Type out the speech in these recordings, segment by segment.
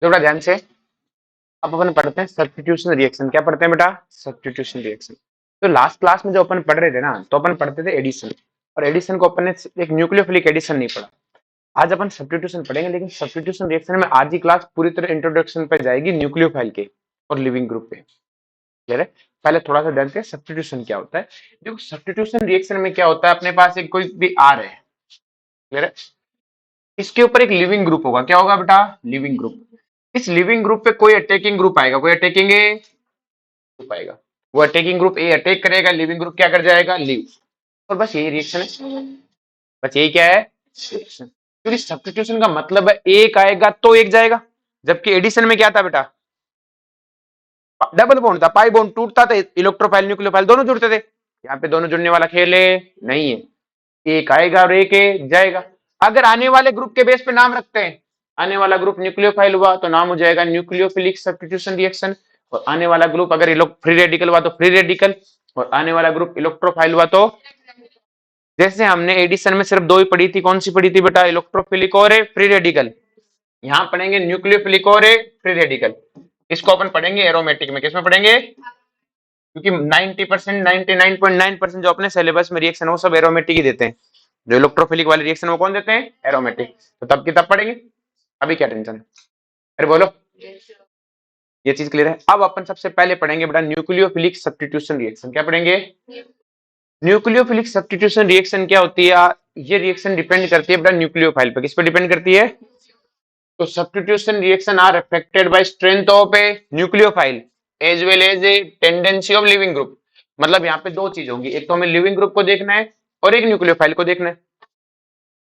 तो बेटा ध्यान से अब अपन पढ़ते हैं सब्स्टिट्यूशन रिएक्शन। क्या पढ़ते हैं बेटा? Substitution reaction. तो लास्ट क्लास में जो अपन पढ़ रहे थे ना, तो अपन पढ़ते थे एडिशन, और एडिशन को अपन ने एक न्यूक्लियोफिलिक एडिशन नहीं पढ़ा। आज अपन सब्स्टिट्यूशन पढ़ेंगे, लेकिन सब्स्टिट्यूशन रिएक्शन में आज की क्लास पूरी तरह इंट्रोडक्शन पे जाएगी न्यूक्लियोफाइल के और लिविंग ग्रुप पे। क्लियर है? पहले थोड़ा सा जानते हैं सब्स्टिट्यूशन क्या होता है। देखो सब्स्टिट्यूशन रिएक्शन में क्या होता है, अपने पास एक कोई भी आर है, क्लियर है, इसके ऊपर एक लिविंग ग्रुप होगा। क्या होगा बेटा? Leaving group. इस लिविंग ग्रुप पे कोई अटैकिंग ग्रुप आएगा, कोई अटैकिंग ग्रुप आएगा। वो अटैकिंग ग्रुप ए अटैक करेगा, लिविंग ग्रुप क्या कर जाएगा? लीव। और बस यही रिएक्शन है, बस यही क्या है? रिएक्शन। क्योंकि सब्स्टिट्यूशन का मतलब है एक आएगा तो एक जाएगा, जबकि एडिशन में क्या था बेटा? डबल बॉन्ड था, पाई बॉन्ड टूटता था, इलेक्ट्रोफाइल न्यूक्लियोफाइल दोनों जुड़ते थे। यहाँ पे दोनों जुड़ने वाला खेल है नहीं है, एक आएगा और एक जाएगा। अगर आने वाले ग्रुप के बेस पे नाम रखते हैं, आने वाला ग्रुप न्यूक्लियोफाइल हुआ तो नाम हो जाएगा न्यूक्लियोफिलिक सब्स्टिट्यूशन रिएक्शन, और आने वाला ग्रुप अगर फ्री रेडिकल हुआ तो फ्री रेडिकल, और आने वाला ग्रुप इलेक्ट्रोफाइल हुआ तो, जैसे हमने एडिशन में सिर्फ दो ही पढ़ी थी, कौन सी पढ़ी थी बेटा? इलेक्ट्रोफिलिक और फ्री रेडिकल। यहाँ पढ़ेंगे न्यूक्लियोफिलिक और फ्री रेडिकल। इसको अपन पढ़ेंगे एरोमेटिक में। किसमें पढ़ेंगे? क्योंकि 90% 99.9% जो अपने सिलेबस में रिएक्शन है वो सब एरोमेटिक ही देते हैं। जो इलेक्ट्रोफिलिक वाले रिएक्शन वो कौन देते हैं? एरोमेटिक। तो तब की तब पढ़ेंगे, अभी क्या टेंशन है? अरे बोलो, ये चीज क्लियर है? अब अपन सबसे पहले पढ़ेंगे बेटा न्यूक्लियोफिलिक सब्स्टिट्यूशन रिएक्शन। क्या पढ़ेंगे? न्यूक्लियोफिलिक सब्स्टिट्यूशन रिएक्शन क्या होती है? ये रिएक्शन डिपेंड करती है बेटा न्यूक्लियोफाइल पे। किस पे डिपेंड करती है? तो substitution reaction are affected by strength of a nucleophile as well as a tendency of leaving group. मतलब यहाँ पे दो चीज होंगी, एक तो हमें लिविंग ग्रुप को देखना है और एक न्यूक्लियोफाइल को देखना है।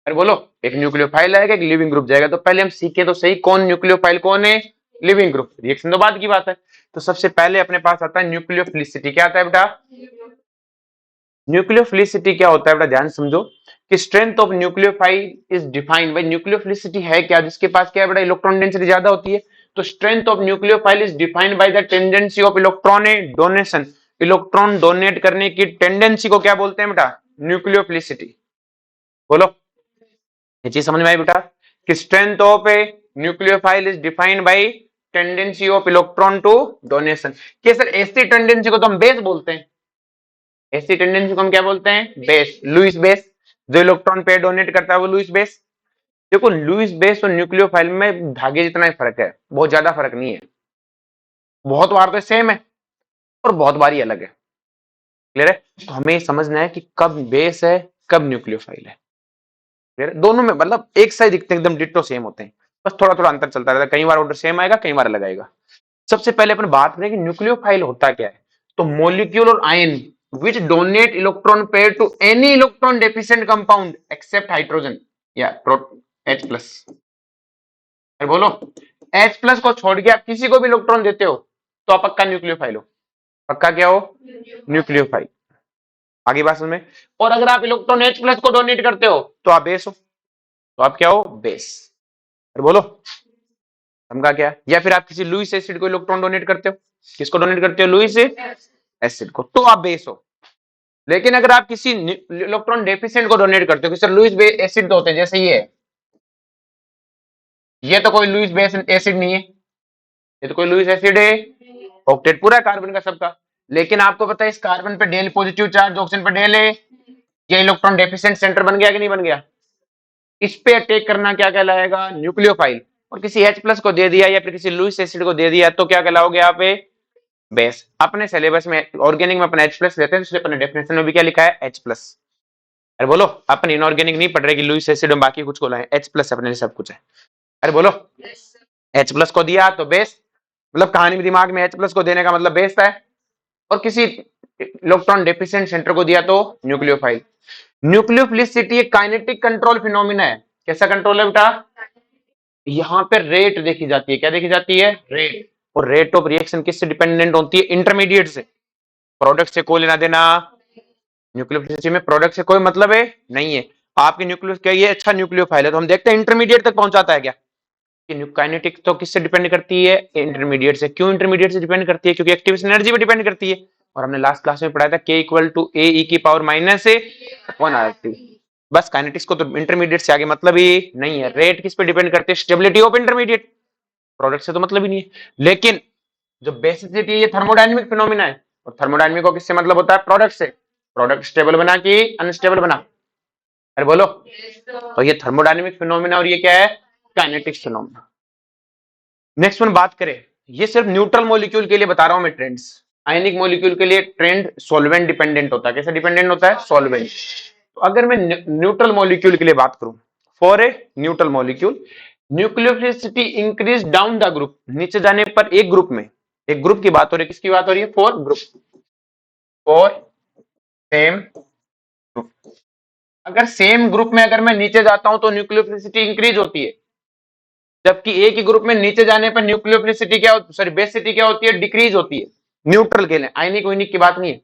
अरे बोलो, एक न्यूक्लियोफाइल आएगा, एक लिविंग ग्रुप जाएगा। तो पहले हम सीखे तो सही कौन न्यूक्लियोफाइल कौन है लिविंग ग्रुप। रिएक्शन तो बाद की बात है। तो सबसे पहले अपने पास आता है न्यूक्लियोफिलिसिटी। क्या आता है बेटा? न्यूक्लियोफिलिसिटी क्या होता है बेटा? ध्यान समझो कि strength of nucleophile is defined bye nucleophilicity है क्या? जिसके पास क्या है बेटा? इलेक्ट्रॉन डेंसिटी ज्यादा होती है। तो strength of nucleophile is defined by the tendency of electron donation. Electron donate करने की टेंडेंसी को क्या बोलते हैं बेटा? न्यूक्लियोफिलिसिटी। बोलो, ये चीज समझ में आई बेटा कि strength of a nucleophile is defined by tendency of electron to donation. कि सर ऐसी टेंडेंसी को तो हम बेस बोलते हैं। ऐसी टेंडेंसी को हम क्या बोलते हैं? Base, Lewis base. जो इलेक्ट्रॉन पेयर डोनेट करता है वो लुईस बेस। देखो लुईस बेस और न्यूक्लियोफाइल में धागे जितना ही फर्क है, बहुत ज्यादा फर्क नहीं है। बहुत बार तो सेम है और बहुत बार ही अलग है। क्लियर है? तो हमें समझना है कि कब बेस है कब न्यूक्लियोफाइल है। क्लियर है? दोनों में मतलब एक साइड दिखते हैं, एकदम डिट्टो सेम होते हैं, बस थोड़ा थोड़ा अंतर चलता रहता है। कई बार ऑर्डर सेम आएगा, कई बार अलग आएगा। सबसे पहले अपन बात करें कि न्यूक्लियोफाइल होता क्या है। तो मॉलिक्यूल और ion which donate electron pair to any electron deficient compound except hydrogen या H plus। अरे बोलो, H plus को छोड़ के आप किसी को भी इलेक्ट्रॉन देते हो तो आप पक्का न्यूक्लियोफाइल हो। पक्का क्या हो? न्यूक्लियोफाइल। आगे बात समझ में? और अगर आप इलेक्ट्रॉन H plus को डोनेट करते हो तो आप बेस हो। तो आप क्या हो? बेस। अरे बोलो, समझा क्या? या फिर आप किसी लुईस एसिड को इलेक्ट्रॉन डोनेट करते हो। किसको डोनेट करते हो? लुईस एसिड को, तो आप बेस हो। लेकिन अगर आप किसी इलेक्ट्रॉन डेफिशिएंट को डोनेट करते हो, सर लुईस बेस एसिड तो होते हैं, जैसे ये तो कोई लुईस बेस एसिड नहीं है, ये तो कोई लुईस एसिड है, ऑक्टेट पूरा कार्बन का सबका। लेकिन आपको पता है इस कार्बन पे डेल पॉजिटिव चार्ज, ऑक्सीजन पे डेल है, ये इलेक्ट्रॉन डेफिशिएंट सेंटर बन गया कि नहीं बन गया? इस पे अटैक करना क्या कहलाएगा? न्यूक्लियोफाइल। और किसी H प्लस को दे दिया या फिर किसी लुईस एसिड को दे दिया तो क्या कहलाओगे आप? बेस। अपने सिलेबस में ऑर्गेनिक में अपन H प्लस लेते हैं, इसलिए अपने डेफिनेशन में भी क्या लिखा है? H plus. अरे बोलो, अपन इनऑर्गेनिक नहीं पढ़ रहे कि लुईस एसिड में बाकी कुछ को लाए, H प्लस अपने लिए सब कुछ है। अरे बोलो, H प्लस को दिया तो बेस, मतलब कहानी में दिमाग में H प्लस को देने का मतलब बेस है। और किसी इलेक्ट्रॉन डेफिशिएंट सेंटर को दिया तो न्यूक्लियोफाइल। न्यूक्लियोफिलिसिटी एक काइनेटिक कंट्रोल फिनोमिना है। कैसा कंट्रोल है बेटा? यहाँ पे रेट देखी जाती है। क्या देखी जाती है? रेट। और रेट ऑफ रिएक्शन किससे डिपेंडेंट होती है? इंटरमीडिएट से। प्रोडक्ट से कोई लेना देना, न्यूक्लियोफिलिसिटी में प्रोडक्ट से कोई मतलब है नहीं है। आपके न्यूक्लियो क्या ये अच्छा न्यूक्लियोफाइल है तो हम देखते हैं इंटरमीडिएट तक पहुंचाता है क्या। काइनेटिक तो किससे डिपेंड करती है? इंटरमीडिएट से। क्यों इंटरमीडिएट से डिपेंड करती है? क्योंकि एक्टिवेशन एनर्जी पे डिपेंड करती है। और हमने लास्ट क्लास में पढ़ाया था K इक्वल टू ए ई की पावर माइनस ए वन आर टी। बस काइनेटिक्स को तो इंटरमीडिएट से आगे मतलब ही नहीं है। रेट किस पे डिपेंड करती है? Stability of intermediate. प्रोडक्ट से तो मतलब ही नहीं है। लेकिन जो बेसिसिटी है ये थर्मोडायनेमिक फिनोमिना है, और थर्मोडायनेमिक को किससे मतलब होता है? प्रोडक्ट से। प्रोडक्ट स्टेबल बना कि अनस्टेबल बना? अरे बोलो। और ये थर्मोडायनेमिक फिनोमिना और ये क्या है? Kinetic phenomena. नेक्स्ट वन बात करें, ये सिर्फ न्यूट्रल मॉलिक्यूल के लिए बता रहा हूं मैं ट्रेंड्स। आयनिक मॉलिक्यूल के लिए ट्रेंड सॉल्वेंट डिपेंडेंट होता है। कैसे डिपेंडेंट होता है? सॉल्वेंट। तो अगर मैं न्यूट्रल मॉलिक्यूल के लिए बात करूं, for a neutral molecule nucleophilicity increase down the group, नीचे जाने पर एक ग्रुप में, एक ग्रुप की बात हो रही है, किसकी बात हो रही है? For group, for same group. अगर सेम ग्रुप में अगर मैं नीचे जाता हूं तो न्यूक्लियोफिलिसिटी इंक्रीज होती है, जबकि एक ही ग्रुप में नीचे जाने पर न्यूक्लियोफिलिसिटी क्या होती, सॉरी बेसिसिटी क्या होती है? डिक्रीज होती है। न्यूट्रल के लिए, आयनिक वायनिक की बात नहीं है।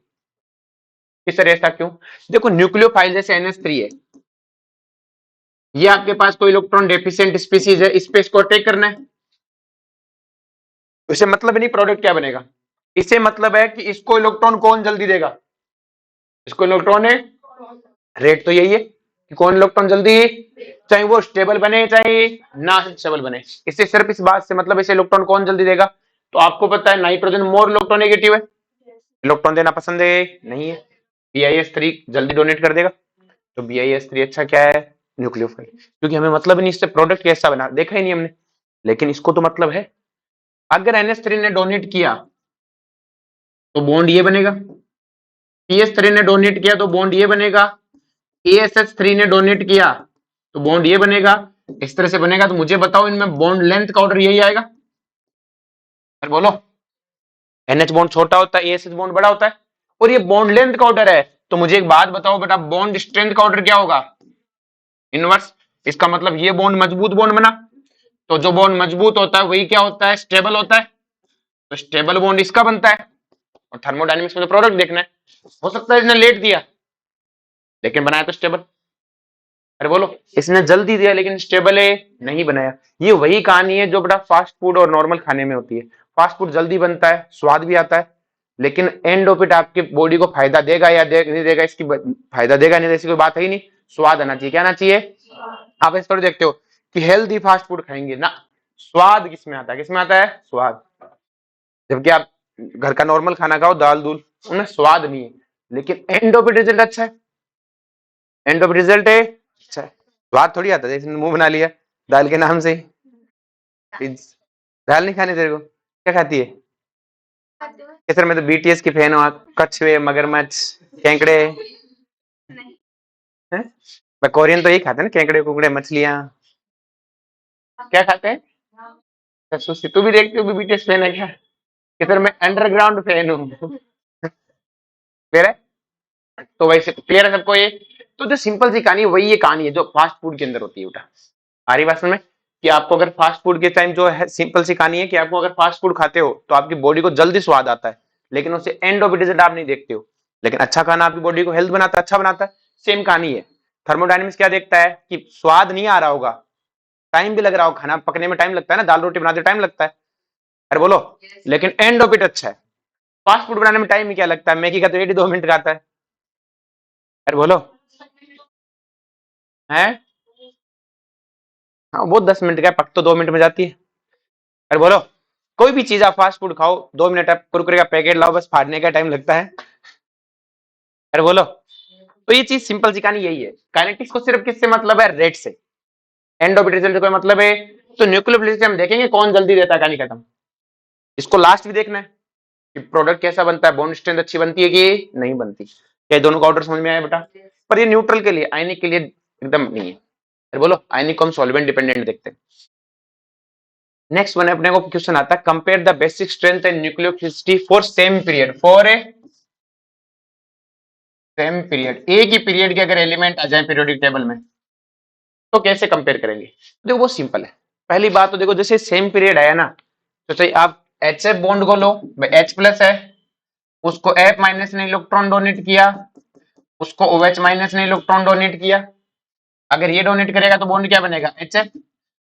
इस तरह ऐसा क्यों? देखो न्यूक्लियोफाइल जैसे NH3 है, ये आपके पास कोई इलेक्ट्रॉन डेफिशिएंट स्पीसीज है, इस पे इसको अटैक करना है, इसे मतलब नहीं प्रोडक्ट क्या बनेगा। इसे मतलब है कि इसको इलेक्ट्रॉन कौन जल्दी देगा? इसको इलेक्ट्रॉन है, रेट तो यही है कि कौन इलेक्ट्रॉन जल्दी, चाहे वो स्टेबल बने चाहे ना स्टेबल बने, इससे सिर्फ इस बात से मतलब इसे इलेक्ट्रॉन कौन जल्दी देगा। तो आपको पता है नाइट्रोजन मोर इलेक्ट्रोनेगेटिव है, इलेक्ट्रॉन देना पसंद है नहीं है, BiS3 जल्दी डोनेट कर देगा। तो BiS3 अच्छा क्या है? न्यूक्लियोफाइल। क्योंकि हमें मतलब नहीं इससे प्रोडक्ट कैसा बना, देखा ही नहीं हमने, लेकिन इसको तो मतलब है। अगर NH3 ने डोनेट किया तो बॉन्ड ये बनेगा, PS3 ने डोनेट किया तो बॉन्ड ये बनेगा, ASH3 ने डोनेट किया तो बॉन्ड ये बनेगा, इस तरह से बनेगा। तो मुझे बताओ इनमें बॉन्ड लेंथ का ऑर्डर यही आएगा? अरे बोलो। NH बॉन्ड छोटा होता है, ASH बॉन्ड बड़ा होता है, और ये बॉन्ड लेंथ का ऑर्डर है। तो मुझे एक बात बताओ बेटा, बॉन्ड स्ट्रेंथ का ऑर्डर क्या होगा? इनवर्स। इसका मतलब ये बॉन्ड मजबूत बॉन्ड बना, तो जो बॉन्ड मजबूत होता है वही क्या होता है? स्टेबल होता है। तो स्टेबल बॉन्ड इसका बनता है, और थर्मोडायनेमिक्स में तो प्रोडक्ट देखना है। हो सकता है इसने लेट दिया लेकिन बनाया तो स्टेबल। अरे बोलो, इसने जल्दी दिया लेकिन स्टेबल है नहीं बनाया। ये वही कहानी है जो बड़ा फास्ट फूड और नॉर्मल खाने में होती है। फास्ट फूड जल्दी बनता है, स्वाद भी आता है, लेकिन एंड ऑफ इट आपके बॉडी को फायदा देगा या नहीं देगा, इसकी फायदा देगा नहीं, ऐसी कोई बात है ही नहीं। स्वाद आना चाहिए, क्या आना चाहिए? आप इस पर देखते हो कि हेल्दी फास्ट फूड खाएंगे ना, स्वाद किसमें आता है? किसमें आता है? स्वाद। जबकि आप घर का नॉर्मल खाना खाओ, दाल दूल, उनमें स्वाद नहीं है, लेकिन एंड ऑफ इट रिजल्ट अच्छा है। एंड ऑफ रिजल्ट है अच्छा है, स्वाद थोड़ी आता है। जैसे मुंह बना लिया दाल के नाम से ही। दाल नहीं खानी तेरे को? क्या खाती है? सर मैं तो BTS की फैन हूँ। कछुए, मगरमच्छ, केकड़े हैं? मैं कोरियन तो यही खाते हैं ना, केकड़े कुकड़े मछलियां। क्या खाते हैं? अच्छा, सुशी तू भी देखती हो? BTS फैन है क्या? कि सर मैं अंडरग्राउंड फैन हूँ। क्लियर है? तो वैसे क्लियर है सबको ये? तो जो सिंपल सी कहानी है वही ये कहानी है जो फास्ट फूड के अंदर होती है बेटा। आ रही बात समझ में? कि आपको अगर फास्ट फूड के टाइम जो है, सिंपल सी कहानी है कि आपको अगर फास्ट फूड खाते हो तो आपकी बॉडी को जल्दी स्वाद आता है, लेकिन उसे एंड ऑफ रिजल्ट आप नहीं देखते हो। लेकिन अच्छा खाना आपकी बॉडी को हेल्थ बनाता है, अच्छा बनाता है। सेम कहानी है। थर्मोडायनेमिक्स क्या देखता है कि स्वाद नहीं आ रहा होगा, टाइम भी लग रहा हो, खाना पकने में टाइम लगता है ना, दाल रोटी बनाते टाइम लगता है। अरे बोलो। लेकिन एंड ऑफ इट अच्छा है। फास्ट फूड बनाने में टाइम ही क्या लगता है? मैगी का तो 1 ही 2 मिनट का आता है। अरे बोलो। है? हाँ वो 10 मिनट का है, पक तो 2 मिनट में जाती है। अरे बोलो। कोई भी चीज आप फास्ट फूड खाओ, 2 मिनट आप कुरकुरे का पैकेट लाओ, बस फाड़ने का टाइम लगता है। अरे बोलो। तो ये चीज सिंपल सी कहानी यही है। काइनेटिक्स को सिर्फ किससे मतलब है? रेट से। एंड ऑफ रिजल्ट कोई मतलब है? तो न्यूक्लियोफिलिसिटी हम देखेंगे कौन जल्दी देता है, कहानी खत्म। इसको लास्ट भी देखना है कि प्रोडक्ट कैसा बनता है, बॉन्ड स्ट्रेंथ अच्छी बनती है कि नहीं बनती। क्या दोनों का ऑर्डर समझ में आया बेटा? पर ये न्यूट्रल के लिए, आयनिक के लिए एकदम नहीं है। अरे बोलो, आयनिक को हम सॉल्वेंट डिपेंडेंट देखते हैं। नेक्स्ट वन अपने को क्वेश्चन आता है, compare the basic strength and nucleophilicity for same period, for a same period. एक ही पीरियड के अगर एलिमेंट आ जाए पीरियोडिक टेबल में तो कैसे कंपेयर करेंगे? देखो वो सिंपल है। पहली बात तो देखो, जैसे सेम पीरियड आया ना, तो चाहिए आप HF बॉन्ड को लो, H प्लस है, उसको F माइनस ने इलेक्ट्रॉन डोनेट किया, उसको OH माइनस ने इलेक्ट्रॉन डोनेट किया। अगर ये डोनेट करेगा तो बॉन्ड क्या बनेगा? HF,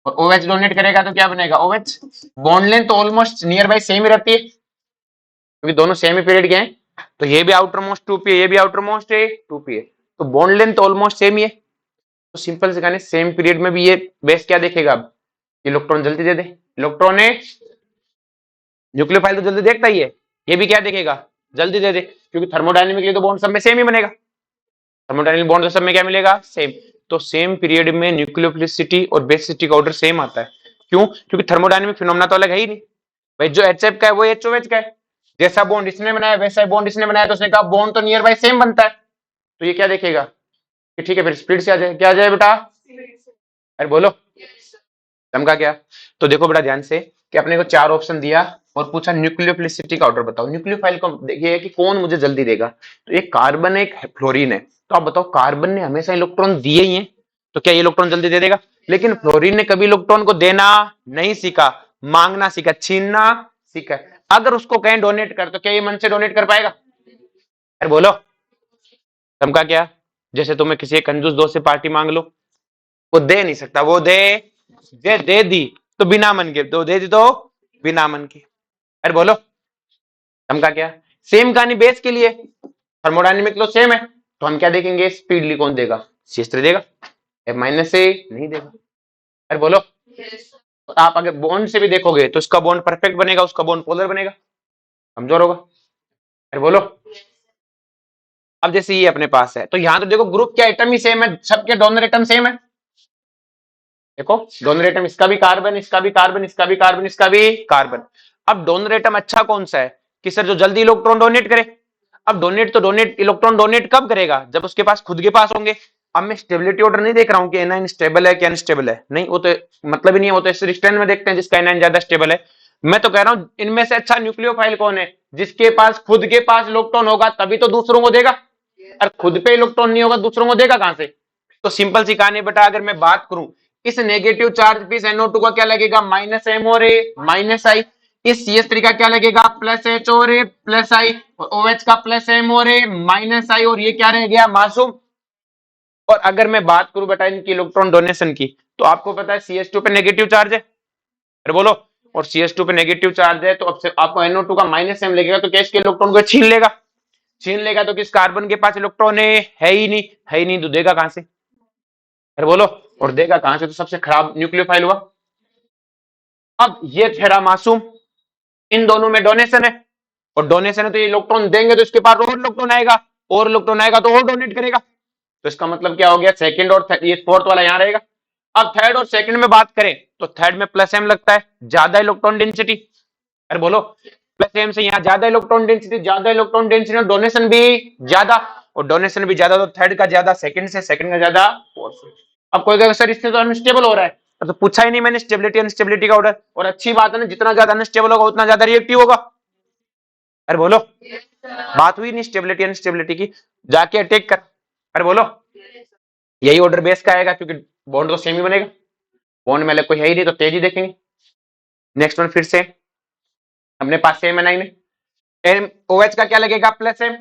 और OH डोनेट करेगा तो क्या बनेगा? OH। बॉन्ड लेंथ तो ऑलमोस्ट नियर बाय सेम ही रहती है, क्योंकि दोनों सेम ही पीरियड के हैं। तो ये भी आउटर मोस्ट 2p है, ये भी आउटर मोस्ट है 2p है, तो बॉन्ड लेंथ तो ऑलमोस्ट सेम ही है। तो सिंपल से कहने सेम पीरियड में भी ये बेस क्या देखेगा? अब इलेक्ट्रॉन जल्दी दे दे, इलेक्ट्रॉन है, न्यूक्लियोफाइल तो जल्दी देखता ही है, ये भी क्या देखेगा, जल्दी दे दे, क्योंकि थर्मोडायनेमिकली तो बॉन्ड सब में सेम ही बनेगा, थर्मोडायनेमिक बॉन्ड सब में क्या मिलेगा, सेम। तो सेम पीरियड में न्यूक्लियोफिलिसिटी और बेसिसिटी का ऑर्डर सेम आता है। क्यों? क्योंकि थर्मोडायनेमिक फिनोमेना तो अलग है ही नहीं भाई, जो HF का है वो HOH का है, जैसा बॉन्ड इसने बनाया वैसा बॉन्ड इसने बनाया, तो उसने कहा बॉन्ड तो नियर बाय सेम बनता है, तो ये क्या देखेगा कि ठीक है, फिर स्पीड से आ जाए, क्या आ जाए बेटा, अरे बोलो, चमका क्या? तो देखो बेटा ध्यान से कि अपने को 4 ऑप्शन दिया और पूछा न्यूक्लियोफिलिसिटी का ऑर्डर बताओ, न्यूक्लियोफाइल को देखिए कि कौन मुझे जल्दी देगा, तो एक कार्बन है, एक फ्लोरीन है, तो आप बताओ कार्बन ने हमेशा इलेक्ट्रॉन दिए ही हैं, तो क्या ये इलेक्ट्रॉन जल्दी दे देगा? लेकिन फ्लोरीन ने कभी इलेक्ट्रॉन को देना नहीं सीखा, मांगना सीखा, छीनना सीखा। अगर उसको कहीं डोनेट कर, तो क्या ये मन से डोनेट कर पाएगा? अरे बोलो, चमका क्या? जैसे तुम्हें किसी कंजूस दोस्त से पार्टी मांग लो, वो दे नहीं सकता, वो दे दी तो बिना मन के, तो दे दी तो बिना मन के। अरे बोलो, चमका क्या? सेम कहानी बेस के लिए, थर्मोडायनेमिक लो सेम है, तो हम क्या देखेंगे, स्पीडली कौन देगा, CS3 देगा, F माइनस से नहीं देगा। अरे बोलो, तो आप अगर बॉन्ड से भी देखोगे तो इसका बॉन्ड परफेक्ट बनेगा, उसका बॉन्ड पोलर बनेगा, कमजोर होगा। अरे बोलो, अब जैसे ये अपने पास है, तो यहां तो देखो ग्रुप क्या एटम ही सेम है, सबके डोनर एटम सेम है, देखो डोनर एटम, इसका भी कार्बन, इसका भी कार्बन, इसका भी कार्बन, इसका भी कार्बन। अब डोनर एटम अच्छा कौन सा है कि सर जो जल्दी इलेक्ट्रॉन डोनेट करे। अब डोनेट तो डोनेट इलेक्ट्रॉन डोनेट कब करेगा, जब उसके पास खुद के पास होंगे। अब मैं स्टेबिलिटी ऑर्डर नहीं देख रहा हूं कि एनाइन स्टेबल है कि अनस्टेबल है, नहीं, वो तो मतलब ही नहीं है, वो तो स्ट्रेंथ में देखते हैं जिसका एनाइन ज्यादा स्टेबल है। मैं तो कह रहा हूं इनमें से अच्छा न्यूक्लियोफाइल कौन है, जिसके पास खुद के पास इलेक्ट्रॉन होगा तभी तो दूसरों को देगा, और खुद पे इलेक्ट्रॉन नहीं होगा दूसरों को देगा कहां से? तो सिंपल सी कहानी बेटा, अगर मैं बात करूं इस नेगेटिव चार्ज पे NO2 का क्या लगेगा, -M और A माइनस आई, इस CS3 का क्या लगेगा, +H और A प्लस आई, और OH का +M और A माइनस आई, और ये क्या रह गया, मासूम। और अगर मैं बात करूं बेटा इनकी इलेक्ट्रॉन डोनेशन की, तो आपको पता है CS2 पे नेगेटिव चार्ज है, अरे बोलो, और CS2 पे नेगेटिव चार्ज है, तो अब से आपको NO2 का -M लगेगा, तो क्या इसके इलेक्ट्रॉन को छीन लेगा, तो किस कार्बन के पास इलेक्ट्रॉन है ही नहीं, है ही नहीं, तो देगा कहां से? अरे बोलो, और देगा कहां से, तो सबसे खराब न्यूक्लियोफाइल हुआ। अब ये ठहरा मासूम, इन दोनों में डोनेशन है, और डोनेशन है तो ये इलेक्ट्रॉन देंगे तो इसके पास और इलेक्ट्रॉन आएगा, और इलेक्ट्रॉन आएगा तो और डोनेट करेगा, तो इसका मतलब क्या हो गया, सेकंड और ये फोर्थ वाला यहां रहेगा। अब थर्ड और सेकंड में बात करें, तो थर्ड में +M लगता है, ज्यादा इलेक्ट्रॉन डेंसिटी, अरे बोलो, +M से यहाँ ज्यादा इलेक्ट्रॉन डेंसिटी, ज्यादा इलेक्ट्रॉन डेंसिटी और डोनेशन भी ज्यादा, और डोनेशन भी ज्यादा, तो थर्ड का ज्यादा सेकंड से, सेकंड का ज्यादा फोर्थ से। अब कोई कहेगा सर इससे तो अनस्टेबल हो रहा है, तो पूछा ही नहीं मैंने स्टेबिलिटी अनस्टेबिलिटी का ऑर्डर, और अच्छी बात है ना, जितना ज्यादा अनस्टेबल होगा उतना ज्यादा रिएक्टिव होगा। अरे बोलो, बात हुई नहीं स्टेबिलिटी अनस्टेबिलिटी की, जाके अटैक कर, अरे बोलो, यही ऑर्डर बेस का आएगा, क्योंकि बॉन्ड तो सेम ही बनेगा, बॉन्ड में अलग कोई है ही नहीं, तो तेजी देखेंगे। नेक्स्ट वन फिर से अपने पास सेम एनाइन है, OH का क्या लगेगा, +M,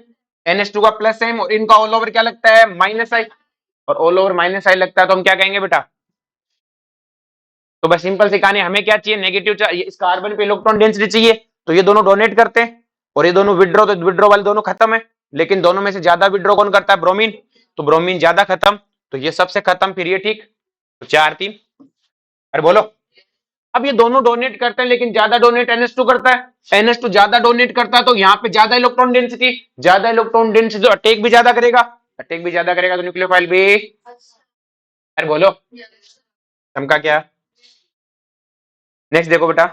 NH2 का +M, और इनका ऑल ओवर क्या लगता है, -I, और ऑल ओवर -I लगता है, तो हम क्या कहेंगे बेटा, तो बस सिंपल सी कहानी, हमें क्या चाहिए, नेगेटिव चार्ज, इस कार्बन पे इलेक्ट्रॉन डेंसिटी चाहिए, तो ये दोनों डोनेट करते हैं, और ये दोनों विड्रॉ, तो विड्रॉ वाले दोनों खत्म है, लेकिन दोनों में से ज्यादा विड्रॉ कौन करता है, ब्रोमीन, तो ब्रोमीन ज्यादा खत्म, तो ये सबसे खत्म, फिर ये ठीक, तो 4-3। अरे बोलो, अब ये दोनों डोनेट करते हैं, लेकिन ज्यादा डोनेट NH2 करता है, NH2 ज्यादा डोनेट करता है, तो यहाँ पे ज्यादा इलेक्ट्रॉन डेंसिटी, तो अटैक भी ज्यादा करेगा, तो न्यूक्लियोफाइल भी, अरे बोलो, चमका क्या? नेक्स्ट देखो बेटा,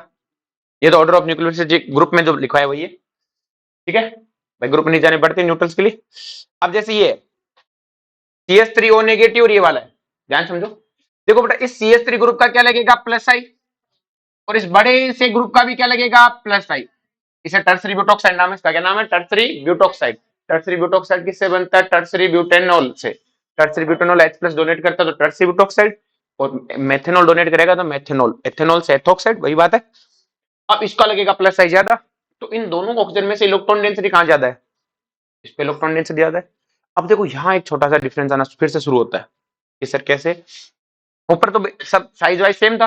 ये तो ऑर्डर ऑफ न्यूक्लियोसिटी ग्रुप में जो लिखा है वही है, ठीक है भाई, ग्रुप नहीं जाने पड़ते न्यूट्रल्स के लिए। अब जैसे ये CH3O नेगेटिव और ये वाला है, ध्यान समझो, देखो बेटा इस CH3 ग्रुप का क्या लगेगा, +I, और इस बड़े से ग्रुप का भी क्या लगेगा, +I, इसे टर्सरी ब्यूटॉक्साइड नाम है, इसका क्या नाम है, टर्सरी ब्यूटॉक्साइड। टर्सरी ब्यूटॉक्साइड किससे बनता है, टर्सरी ब्यूटेनॉल से, टर्सरी ब्यूटेनॉल H+ डोनेट करता है तो टर्सरी ब्यूटॉक्साइड, और मेथेनॉल डोनेट करेगा तो मेथेनॉल, एथेनॉल से एथोक्साइड, वही बात है। अब इसका लगेगा +I ज्यादा, तो इन दोनों ऑक्सीजन में से इलेक्ट्रॉन डेंसिटी कहां ज्यादा है, इस पे इलेक्ट्रॉन डेंसिटी ज्यादा है। अब देखो यहाँ एक छोटा सा डिफरेंस आना फिर से शुरू होता है कि सर कैसे, ऊपर तो सब साइज वाइज सेम था,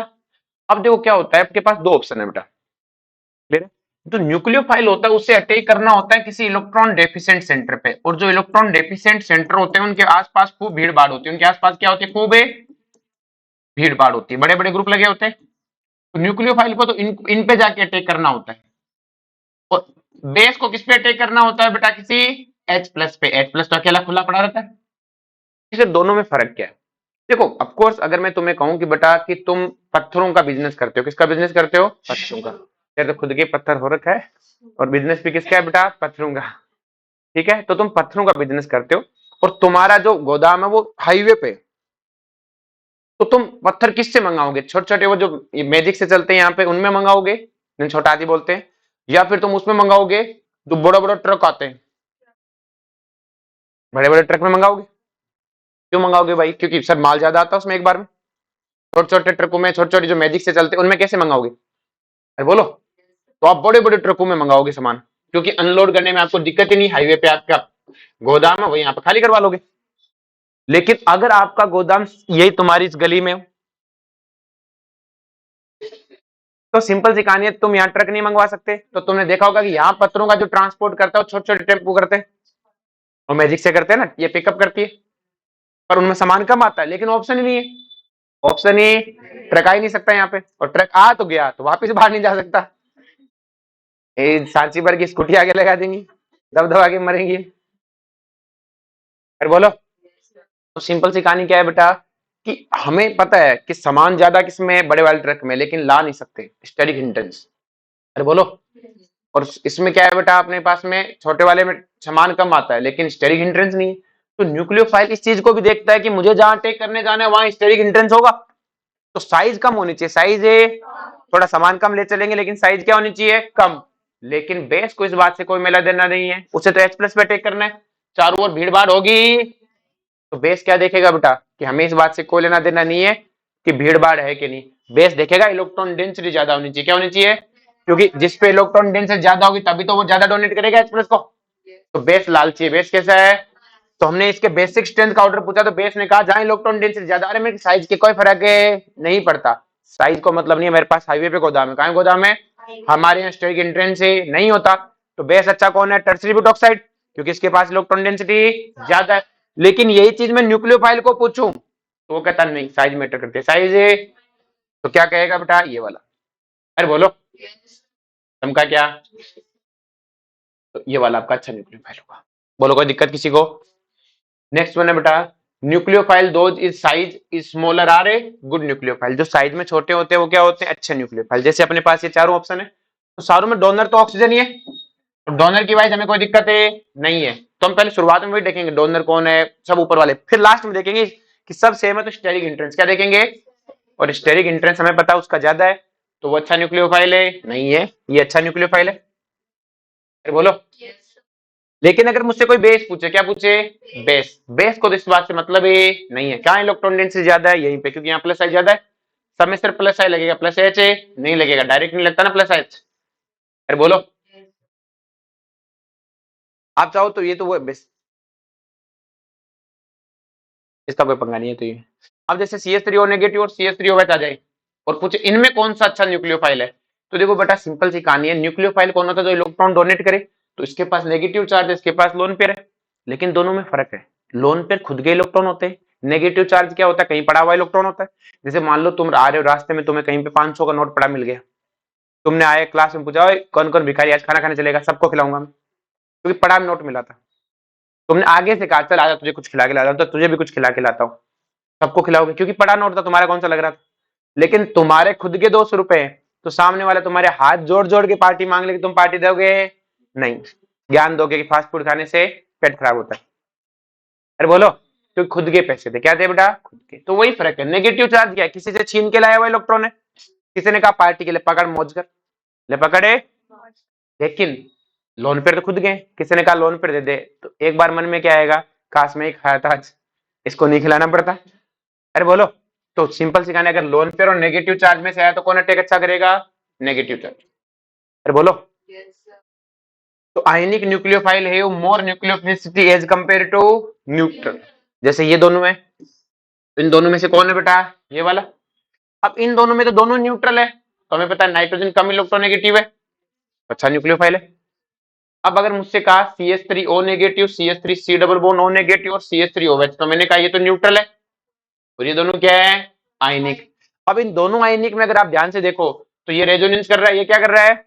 अब देखो क्या होता है, आपके पास दो ऑप्शन है बेटा, क्लियर है? जो न्यूक्लियोफाइल होता है उसे अटैक करना होता है किसी इलेक्ट्रॉन डेफिशिएंट सेंटर पे, और जो इलेक्ट्रॉन डेफिशिएंट सेंटर होते हैं उनके आसपास खूब भीड़ भाड़ होती है, उनके आसपास क्या होती है, खूब भीड़ भाड़ होती है, बड़े बड़े ग्रुप लगे होते हैं, तो न्यूक्लियोफाइल को तो इन पे जाके अटैक करना होता है, और बेस को किस पे अटैक करना होता है बेटा, किसी H प्लस पे। H प्लस तो अकेला खुला पड़ा रहता है। इसे दोनों में फर्क क्या है? देखो ऑफ कोर्स अगर मैं तुम्हें कहूं कि बेटा कि तुम पत्थरों का बिजनेस करते हो, किसका बिजनेस करते हो? पत्थरों का। यार तो खुद के पत्थर हो रखा है, और बिजनेस भी किसका है बेटा? पत्थरों का। ठीक है, तो तुम पत्थरों का बिजनेस करते हो, और तुम्हारा जो गोदाम है वो हाईवे पे, तो तुम पत्थर किससे मंगाओगे? छोटे छोटे वो जो मैजिक से चलते हैं यहाँ पे, उनमें मंगाओगे, छोटा हाथी बोलते हैं, या फिर तुम उसमें मंगाओगे जो बड़ा बड़ा ट्रक आते हैं, बड़े बड़े ट्रक में मंगाओगे? क्यों मंगाओगे भाई? क्योंकि सर माल ज्यादा आता है उसमें एक बार में। छोटे छोटे ट्रकों में, छोटे छोटे जो मैजिक से चलते हैं उनमें कैसे मंगाओगे? अरे बोलो। तो आप बड़े बड़े ट्रकों में मंगाओगे सामान, क्योंकि अनलोड करने में आपको दिक्कत ही नहीं, हाईवे पे आपका गोदाम है, वही यहाँ पे खाली करवा लोगे। लेकिन अगर आपका गोदाम यही तुम्हारी इस गली में हो, तो सिंपल सी कहानी है, तुम यहाँ ट्रक नहीं मंगवा सकते। तो तुमने देखा होगा कि यहाँ पत्थरों का जो ट्रांसपोर्ट करता है छोटे छोटे टेम्पो करते हैं, और मैजिक से करते हैं ना, ये पिकअप करती है, पर उनमें सामान कम आता है, लेकिन ऑप्शन ही नहीं है। ऑप्शन ही, ट्रक आ ही नहीं सकता यहाँ पे, और ट्रक आ तो गया तो वापिस बाहर नहीं जा सकता। सांची भर की स्कूटी आगे लगा देंगी, दब दबा के मरेंगी। अरे बोलो। तो सिंपल सी कहानी क्या है बेटा, कि हमें पता है कि सामान ज्यादा किसमें है? बड़े वाले ट्रक में, लेकिन ला नहीं सकते, स्टेरिक हिंड्रेंस। अरे बोलो। और इसमें क्या है बेटा, अपने पास में छोटे वाले में सामान कम आता है, लेकिन स्टेरिक हिंड्रेंस नहीं है। तो न्यूक्लियोफाइल इस चीज को भी देखता है कि मुझे जहां अटैक करने जाना है वहां स्टेरिक हिंड्रेंस होगा, तो साइज कम होनी चाहिए। साइज है, थोड़ा सामान कम ले चलेंगे, लेकिन साइज क्या होनी चाहिए? कम। लेकिन बेस को इस बात से कोई मेला देना नहीं है, उसे तो H प्लस पे अटैक करना है, चारों ओर भीड़ भाड़ होगी। तो बेस क्या देखेगा बेटा, कि हमें इस बात से कोई लेना देना नहीं है कि भीड़ भाड़ है कि नहीं। बेस देखेगा इलेक्ट्रॉन डेंसिटी ज्यादा होनी चाहिए। क्या होनी चाहिए? क्योंकि जिस पे इलेक्ट्रॉन डेंसिटी ज्यादा होगी तभी तो वो ज्यादा डोनेट करेगा H प्लस को। तो बेस लालची है। बेस कैसा है? तो हमने इसके बेसिक स्ट्रेंथ का ऑर्डर पूछा, तो बेस ने कहा जहां इलेक्ट्रॉन डेंसिटी ज्यादा। अरे मेरे साइज के कोई फर्क है नहीं पड़ता, साइज को मतलब नहीं है, मेरे पास हाईवे पे गोदाम है। कहां गोदाम है? हमारे यहाँ स्टेरिक एंट्रेंस से नहीं होता। तो बेस अच्छा कौन है? टर्सरी बुटॉक्साइड, क्योंकि इसके पास इलेक्ट्रॉन डेंसिटी ज्यादा है। लेकिन यही चीज मैं न्यूक्लियोफाइल को पूछूं तो वो कहता नहीं, साइज मैटर करती है, साइज है। तो क्या कहेगा बेटा? ये वाला। अरे बोलो, चमका क्या? तो ये वाला आपका अच्छा न्यूक्लियोफाइल होगा। बोलो कोई दिक्कत किसी को? नेक्स्ट वन है बेटा, nucleophile those is size is smaller are a good nucleophile. जो साइज में छोटे होते हैं वो क्या होते हैं? अच्छे न्यूक्लियोफाइल। जैसे अपने पास ये चारों ऑप्शन है, तो सारों में डोनर तो ऑक्सीजन ही है, तो डोनर की वाइज हमें कोई दिक्कत है नहीं है। तो हम पहले शुरुआत में वही देखेंगे, डोनर कौन है, सब ऊपर वाले, फिर लास्ट में देखेंगे कि सब सेम है तो स्टेरिक इंट्रेंस क्या देखेंगे, और स्टेरिक इंट्रेंस हमें पता है उसका ज्यादा है, तो वो अच्छा न्यूक्लियोफाइल है नहीं है, ये अच्छा न्यूक्लियोफाइल है। फिर बोलो। लेकिन अगर मुझसे कोई बेस पूछे, क्या पूछे? बेस। बेस को तो इस बात से मतलब ही नहीं है, कहाँ इलेक्ट्रॉन डेंसिटी ज्यादा है? यहीं पे, क्योंकि यहाँ प्लस आई ज्यादा है। सब में सिर्फ प्लस आई लगेगा, प्लस एच है नहीं लगेगा, डायरेक्ट नहीं लगता ना प्लस एच। अरे बोलो। आप चाहो तो ये तो वो बेस, इसका कोई पंगा नहीं है। तो ये अब जैसे CH3O नेगेटिव और CH3O OH आ जाए और पूछे इनमें कौन सा अच्छा न्यूक्लियोफाइल है, तो देखो बेटा सिंपल सी कहानी है, न्यूक्लियोफाइल कौन होता है? जो इलेक्ट्रॉन डोनेट करे। तो इसके पास नेगेटिव चार्ज है, इसके पास लोन पेयर है, लेकिन दोनों में फर्क है। लोन पेयर खुद के इलेक्ट्रॉन होते हैं, नेगेटिव चार्ज क्या होता है? कहीं पड़ा हुआ इलेक्ट्रॉन होता है। जैसे मान लो तुम आ रहे हो, रास्ते में तुम्हें कहीं पे 500 का नोट पड़ा मिल गया, तुमने आए क्लास में पूछा कौन कौन भिखारी आज खाना खाने चलेगा, सबको खिलाऊंगा मैं, क्योंकि पड़ा नोट मिला था। तुमने आगे से कहा चल आजा तुझे कुछ खिला के लाता हूं, तो तुझे भी कुछ खिला के लाता हूं, सबको खिलाओगे क्योंकि पड़ा नोट था, तुम्हारा कौन सा लग रहा था। लेकिन तुम्हारे खुद के 200 रुपए हैं, तो सामने वाले तुम्हारे हाथ जोड़ जोड़ के पार्टी मांग ले, तुम पार्टी दोगे नहीं, ज्ञान दोगे कि फास्ट फूड खाने से पेट खराब होता है। अरे बोलो, तो खुद के पैसे थे, क्या थे बेटा? खुद के। तो वही फर्क है। नेगेटिव चार्ज क्या है? किसी से छीन के लाया हुआ इलेक्ट्रॉन है, किसी ने कहा पार्टी के लिए पकड़ मौज कर, ले पकड़े। लेकिन लोन पे तो खुद गए, किसी ने कहा लोन पे दे दे, तो एक बार मन में क्या आएगा, काश में ही खाया था आज, इसको नहीं खिलाना पड़ता। अरे बोलो। तो सिंपल सी कहानी, अगर लोन पेयर और नेगेटिव चार्ज में से आया तो कौन अटैक अच्छा करेगा? Negative charge. अरे बोलो। तो आयनिक न्यूक्लियोफाइल है more nucleophilicity as compare to neutral. जैसे ये दोनों है, तो इन दोनों में से कौन है बेटा? ये वाला। अब इन दोनों में तो दोनों न्यूट्रल है, तो हमें पता है नाइट्रोजन कम इलेक्ट्रोनेगेटिव है, अच्छा न्यूक्लियोफाइल है। अब अगर मुझसे कहा CH3O negative, CH3C double bond O negative और CH3OH, तो मैंने कहा ये तो न्यूट्रल है, और ये दोनों क्या है? आयनिक। अब इन दोनों आयनिक में अगर आप ध्यान से देखो तो ये रेजोनेंस कर रहा है, ये क्या कर रहा है,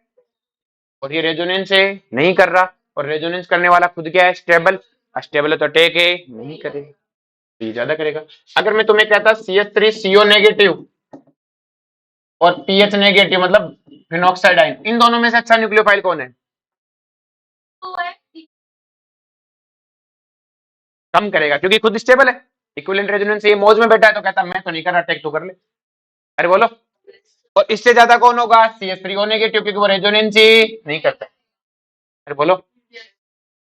और ये रेजोनेंस है नहीं कर रहा, और रेजोनेंस करने वाला खुद क्या है, स्टेबल। स्टेबल है तो अटैक है नहीं करेगा, ये ज्यादा करेगा। अगर मैं तुम्हें कहता CH3CO नेगेटिव और पीएच नेगेटिव मतलब फिनॉक्साइड आयन, इन दोनों में से अच्छा न्यूक्लियोफाइल कौन है? कम करेगा क्योंकि खुद स्टेबल है, इक्विवेलेंट रेजोनेंस, ये मौज में बैठा है तो कहता मैं तो नहीं कर रहा, अटैक तो कर ले। अरे बोलो, और इससे ज्यादा कौन होगा, CH3O नेगेटिव, क्योंकि वो रेजोनेंस ही नहीं करता। अरे बोलो।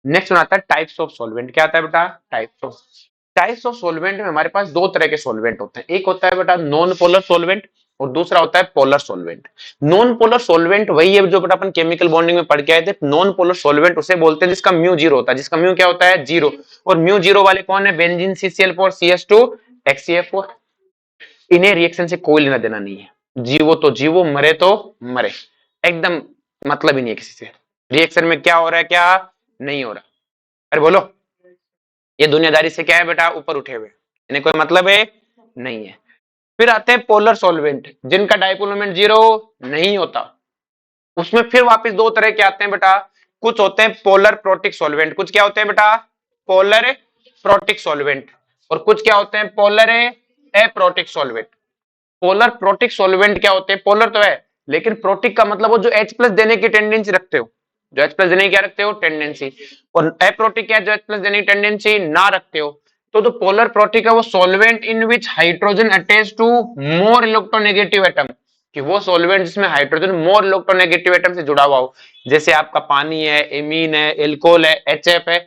नेक्स्ट आता है टाइप्स ऑफ सॉल्वेंट। क्या आता है बेटा, टाइप्स ऑफ सॉल्वेंट में हमारे पास दो तरह के सॉल्वेंट होते हैं। एक होता है बेटा नॉन पोलर सॉल्वेंट और दूसरा होता है polar solvent. Non polar solvent वही है जो बेटा अपन केमिकल बॉन्डिंग में पढ़ के आए थे। नॉन पोलर सॉल्वेंट उसे बोलते हैं जिसका म्यू जीरो होता है, जिसका म्यू क्या होता है, जीरो। और म्यू जीरो वाले कौन है, बेंजीन CCl4 CH2 HCF4। इन्हें रिएक्शन से कोई लेना देना नहीं है, जीवो तो जीवो, मरे तो मरे, एकदम मतलब ही नहीं है किसी से, रिएक्शन में क्या हो रहा है क्या नहीं हो रहा। अरे बोलो, ये दुनियादारी से क्या है बेटा, ऊपर उठे हुए, इन्हें कोई मतलब है नहीं है। फिर आते हैं पोलर सॉल्वेंट जिनका डाइपोल मोमेंट जीरो नहीं होता। उसमें फिर वापस दो तरह के आते हैं बेटा, कुछ होते हैं पोलर प्रोटिक सॉल्वेंट, कुछ क्या होते हैं बेटा, पोलर प्रोटिक सॉल्वेंट, और कुछ क्या होते हैं, polar aprotic solvent. Polar protic solvent क्या होते हैं, पोलर तो है लेकिन प्रोटिक का मतलब वो जो H प्लस देने की टेंडेंसी रखते हो, जो H प्लस देने की क्या रखते हो, टेंडेंसी। और एप्रोटिक क्या है, जो H प्लस देने की टेंडेंसी ना रखते हो। तो जो पोलर प्रोटिक है वो solvent in which hydrogen attach to more electronegative atom, कि वो सॉल्वेंट जिसमें हाइड्रोजन मोर इलेक्ट्रोनेगेटिव एटम से जुड़ा हुआ हो। जैसे आपका पानी है, एमीन है, एल्कोहल है, HF है,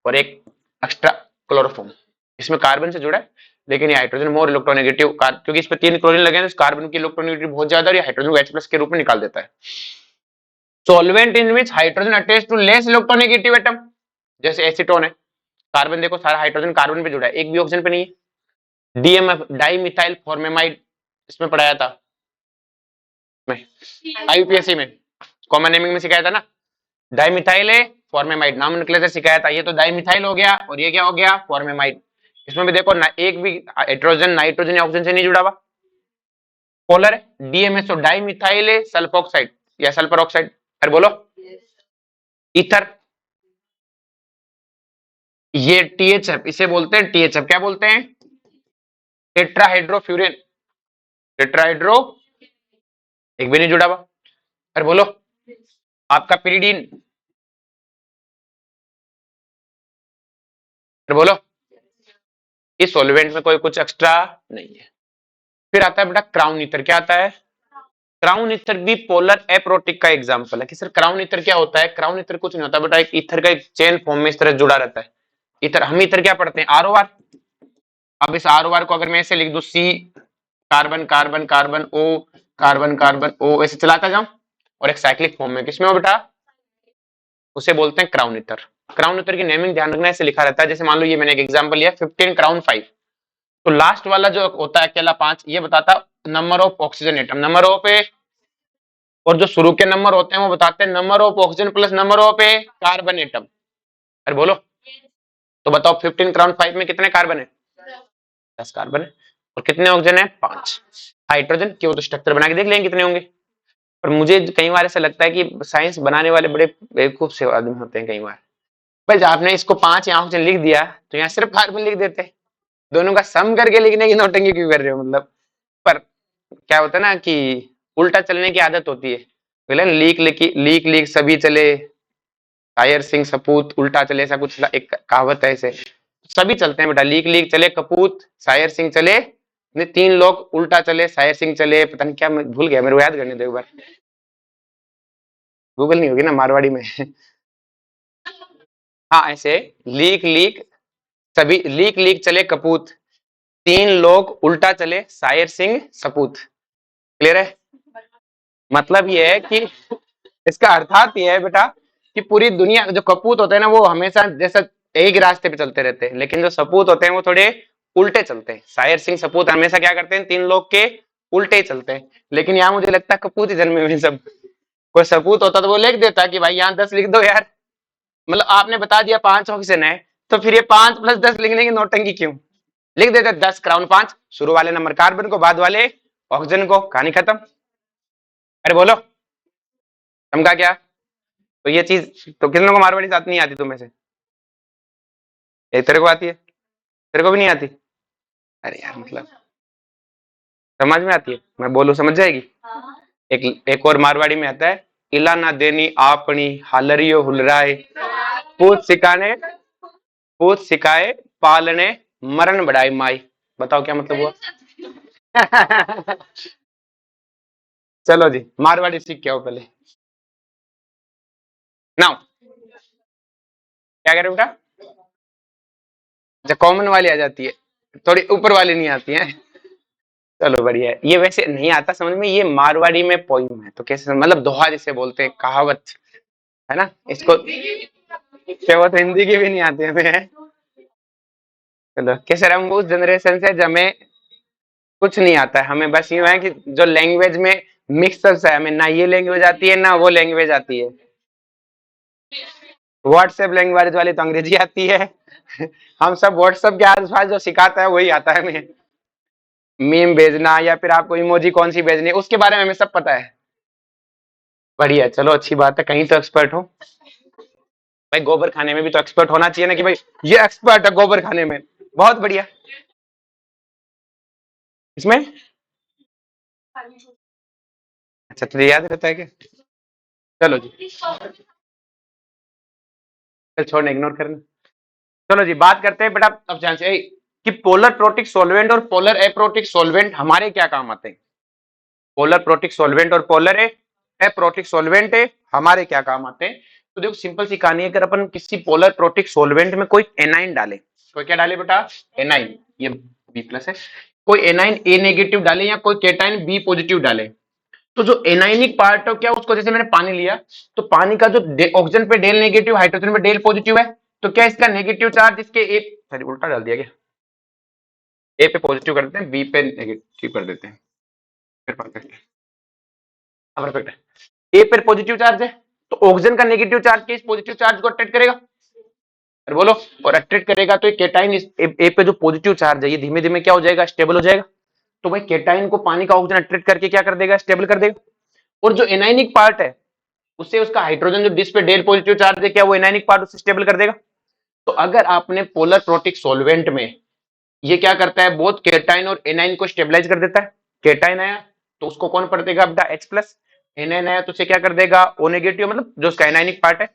और एक एक्स्ट्रा क्लोरोफॉर्म, इसमें कार्बन से जुड़ा है लेकिन ये हाइड्रोजन मोर इलेक्ट्रोनेगेटिव, क्योंकि इस पे 3 क्लोरीन लगे हैं तो कार्बन की इलेक्ट्रोनेगेटिव बहुत ज्यादा, और ये हाइड्रोजन को H+ के रूप में निकाल देता है। Solvent in which hydrogen attach to less electronegative atom, जैसे एसीटोन है, कार्बन देखो सारा हाइड्रोजन कार्बन पे जुड़ा है, एक भी ऑक्सीजन पे नहीं है। DMF डाई मिथाइल फॉर्मेमाइड, इसमें पढ़ाया था मैं IUPAC में, कॉमन नेमिंग में सिखाया था ना, डाइमिथाइल है फॉर्मेमाइड, नाम नोमेनक्लेचर सिखाया था। ये तो डाइमिथाइल हो गया और ये क्या हो गया, फॉर्मेमाइड। इसमें भी देखो ना, एक भी हाइड्रोजन नाइट्रोजन या ऑक्सीजन से नहीं जुड़ा हुआ, पोलर है। DMSO डाइमिथाइल सल्फोक्साइड या सल्फर ऑक्साइड। फिर बोलो, ईथर, ये THF, इसे बोलते हैं THF, क्या बोलते हैं, टेट्राहाइड्रोफ्यूरेन, टेट्राहाइड्रो, एक भी नहीं जुड़ा हुआ। फिर बोलो, आपका पिरिडीन, फिर बोलो, इस सॉल्वेंट में कोई कुछ एक्स्ट्रा नहीं है। फिर आता है बेटा क्राउन ईथर। क्या आता है, क्राउन ईथर भी पोलर एप्रोटिक का एग्जांपल है। कि सर क्राउन ईथर क्या होता है, क्राउन ईथर कुछ नहीं होता बेटा, एक ईथर का एक चेन फॉर्म में इस तरह जुड़ा रहता है। ईथर, हम ईथर क्या पढ़ते हैं, ROR। अब इस ROR को अगर मैं ऐसे लिख दूं, C carbon carbon carbon O carbon carbon O, ऐसे चलाता जाऊं, और एक साइक्लिक फॉर्म में, किसमें हो बेटा, उसे बोलते हैं क्राउन ईथर। क्राउन ईथर की नेमिंग ध्यान रखना, ऐसे लिखा रहता है, जैसे मान लो ये मैंने एक एग्जांपल लिया 15 क्राउन 5, तो लास्ट वाला जो होता है अकेला 5, ये बताता number of oxygen atom, number of, और जो शुरू के नंबर होते हैं वो बताते हैं number of oxygen plus number of carbon atom. अरे बोलो, तो बताओ 15 क्राउन 5 में कितने कार्बन है, 10 कार्बन है, और कितने ऑक्सीजन है, 5। हाइड्रोजन की वो तो स्ट्रक्चर बना के देख लेंगे कितने होंगे। पर मुझे कई बार ऐसा लगता है कि साइंस बनाने वाले बड़े बेवकूफ से आदमी होते हैं कई बार। भाई आपने इसको 5 यहाँ ऑक्सीजन लिख दिया तो यहाँ सिर्फ कार्बन लिख देते, दोनों का सम करके लिखने की नौटंकी क्यों कर रहे हो, मतलब। पर क्या होता है ना कि उल्टा चलने की आदत होती है, लीक लीक लीक सभी चले, शायर सिंह सपूत उल्टा चले, ऐसा कुछ एक कहावत है, ऐसे सभी चलते हैं बेटा, लीक लीक चले कपूत, शायर सिंह चले, 3 लोग उल्टा चले, शायर सिंह चले, पता नहीं क्या, मैं भूल गया, मेरे को याद करने दो एक बार, गूगल नहीं होगी ना मारवाड़ी में। हाँ ऐसे, लीक लीक सभी, लीक लीक चले कपूत, 3 लोग उल्टा चले, शायर सिंह सपूत। क्लियर है, मतलब ये है कि इसका अर्थात ये है बेटा कि पूरी दुनिया, जो कपूत होते हैं ना वो हमेशा जैसा एक ही रास्ते पे चलते रहते हैं, लेकिन जो सपूत होते हैं वो थोड़े उल्टे चलते हैं। शायर सिंह सपूत हमेशा क्या करते हैं, 3 लोग के उल्टे ही चलते हैं। लेकिन यहाँ मुझे लगता है कपूत ही जन्मे हुए सब, कोई सपूत होता तो वो लिख देता कि भाई यहाँ 10 लिख दो यार, मतलब आपने बता दिया 5 ऑक्सीजन है तो फिर ये 5 + 10 लिखने की नौटंकी क्यों, लिख देते 10 क्राउन 5, शुरू वाले नंबर कार्बन को, बाद वाले ऑक्सीजन को, कहानी खत्म। अरे बोलो, समझा क्या? तो ये चीज तो किन लोगों को मारवाड़ी बात नहीं आती तुम्हें से? एक तेरे को आती है, तेरे को भी नहीं आती? अरे यार मतलब समझ में आती है, मैं बोलूं समझ जाएगी। एक और मारवाड़ी में आता है, इला ना देनी आपनी हालरियो हुलराए, पूछ सिखाने पूछ सिखाए पालने, मरण बढ़ाई माई। बताओ क्या मतलब हुआ? चलो जी, मारवाड़ी सीख के आओ पहले। नाउ क्या कह रहे हो बेटा? अच्छा, कॉमन वाली आ जाती है, थोड़ी ऊपर वाली नहीं आती है। चलो बढ़िया है, ये वैसे नहीं आता समझ में, ये मारवाड़ी में पोइम है, तो कैसे मतलब दोहा जिसे बोलते हैं, कहावत है ना इसको। क्या वो तो हिंदी की भी नहीं आती हमें। चलो कैसे, हम उस जनरेशन से हमें कुछ नहीं आता है, हमें बस यूं है कि जो लैंग्वेज में मिक्सअप है, हमें ना ये लैंग्वेज आती है ना वो लैंग्वेज आती है। व्हाट्सएप लैंग्वेज वाली तो अंग्रेजी आती है। हम सब व्हाट्सएप के आसपास जो सिखाता है वही आता है हमें। मीम भेजना या फिर आपको इमोजी कौन सी भेजनी है उसके बारे में हमें सब पता है। बढ़िया, चलो अच्छी बात है, कहीं तो एक्सपर्ट हो। भाई गोबर खाने में भी तो एक्सपर्ट होना चाहिए ना, कि भाई ये एक्सपर्ट है गोबर खाने में। बहुत बढ़िया। इसमें अच्छा तुझे याद रहता है क्या? चलो जी, चल छोड़ना, इग्नोर करना। चलो जी, बात करते हैं बेटा अब जान से कि पोलर प्रोटिक सॉल्वेंट और पोलर एप्रोटिक सॉल्वेंट हमारे क्या काम आते हैं। पोलर प्रोटिक सॉल्वेंट और पोलर एप्रोटिक सॉल्वेंट है हमारे क्या काम आते हैं। तो देखो सिंपल सी कहानी है, अगर अपन किसी पोलर प्रोटिक सॉल्वेंट में कोई एनाइन डाले, कोई क्या डाले बेटा? एनाइन, ये बी प्लस है। कोई एनाइन ए नेगेटिव डाले या कोई केटाइन बी पॉजिटिव डाले, तो जो एनाइनिक पार्ट है क्या, उसको जैसे मैंने पानी लिया, तो पानी का जो ऑक्सीजन पे डेल नेगेटिव, हाइड्रोजन पे डेल पॉजिटिव है, तो क्या इसका नेगेटिव चार्ज इसके ए, सॉरी उल्टा डाल दिया क्या, ए पे पॉजिटिव कर देते हैं, बी पे नेगेटिव कर देते हैं, फिर परफेक्ट है। परफेक्ट है, ए पे पॉजिटिव चार्ज है, तो ऑक्सीजन का नेगेटिव चार्ज के इस पॉजिटिव चार्ज को अट्रैक्ट करेगा। अरे बोलो, और अट्रैक्ट करेगा तो केटाइन इस ए पे जो पॉजिटिव चार्ज है ये धीमे धीमे क्या हो जाएगा, स्टेबल हो जाएगा। तो भाई केटाइन को पानी का ऑक्सीजन अट्रैक्ट करके क्या कर देगा, स्टेबल कर देगा। और जो एनाइनिक पार्ट है उससे उसका हाइड्रोजन जो डिस पे डेल पॉजिटिव चार्ज है, क्या वो एनाइनिक पार्ट उससे स्टेबल कर देगा। तो अगर आपने पोलर प्रोटिक सॉल्वेंट में, ये क्या करता है, बोथ केटाइन और एनाइन को स्टेबलाइज कर देता है। केटाइन आया तो उसको कौन पढ़ देगा बेटा, H प्लस। एनाइन आया तो उसे क्या कर देगा, O नेगेटिव, मतलब जो उसका एनाइनिक पार्ट है।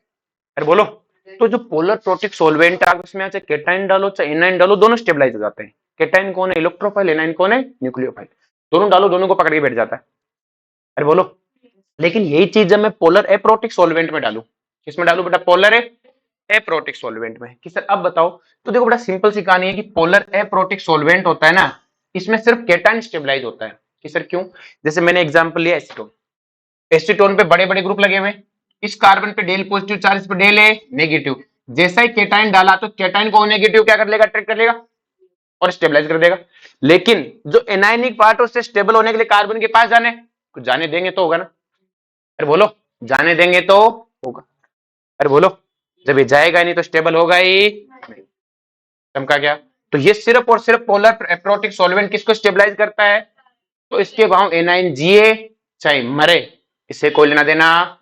अरे बोलो, तो जो पोलर प्रोटिक सॉल्वेंट है उसमें चाहे केटाइन डालो चाहे एनाइन डालो, दोनों स्टेबलाइज हो जाते हैं। केटाइन कौन है, इलेक्ट्रोफाइल, एनाइन कौन है, न्यूक्लियोफाइल। दोनों डालो, दोनों को पकड़ के बैठ जाता है। अरे बोलो, लेकिन यही चीज जब मैं पोलर एप्रोटिक सॉल्वेंट में डालू, किसमें डालू बेटा, पोलर एप्रोटिक सॉल्वेंट में, कि सर अब बताओ। तो देखो बड़ा सिंपल सी कहानी है कि पोलर एप्रोटिक सॉल्वेंट होता है ना, इसमें सिर्फ केटाइन स्टेबलाइज होता है। कि सर क्यों? जैसे मैंने एग्जांपल लिया एसीटोन, एसीटोन पे बड़े बड़े ग्रुप लगे हुए, इस कार्बन पे डेल पॉजिटिव चार्ज, इस पे डेल है नेगेटिव। जैसा ही केटाइन डाला तो केटाइन को नेगेटिव क्या कर लेगा, अट्रैक्ट कर लेगा और स्टेबलाइज कर देगा। लेकिन जो एनायनिक पार्ट है उससे स्टेबल होने के लिए कार्बन के पास जाने, कुछ जाने देंगे तो होगा ना। अरे बोलो, जाने देंगे तो होगा। अरे बोलो, जब ये जाएगा नहीं तो स्टेबल होगा ही नहीं। चमका क्या? तो ये सिर्फ और सिर्फ पोलर एप्रोटिक सॉल्वेंट किसको स्टेबलाइज करता है, तो इसके भाव एनाइन जिए चाहे मरे, इससे कोई लेना देना।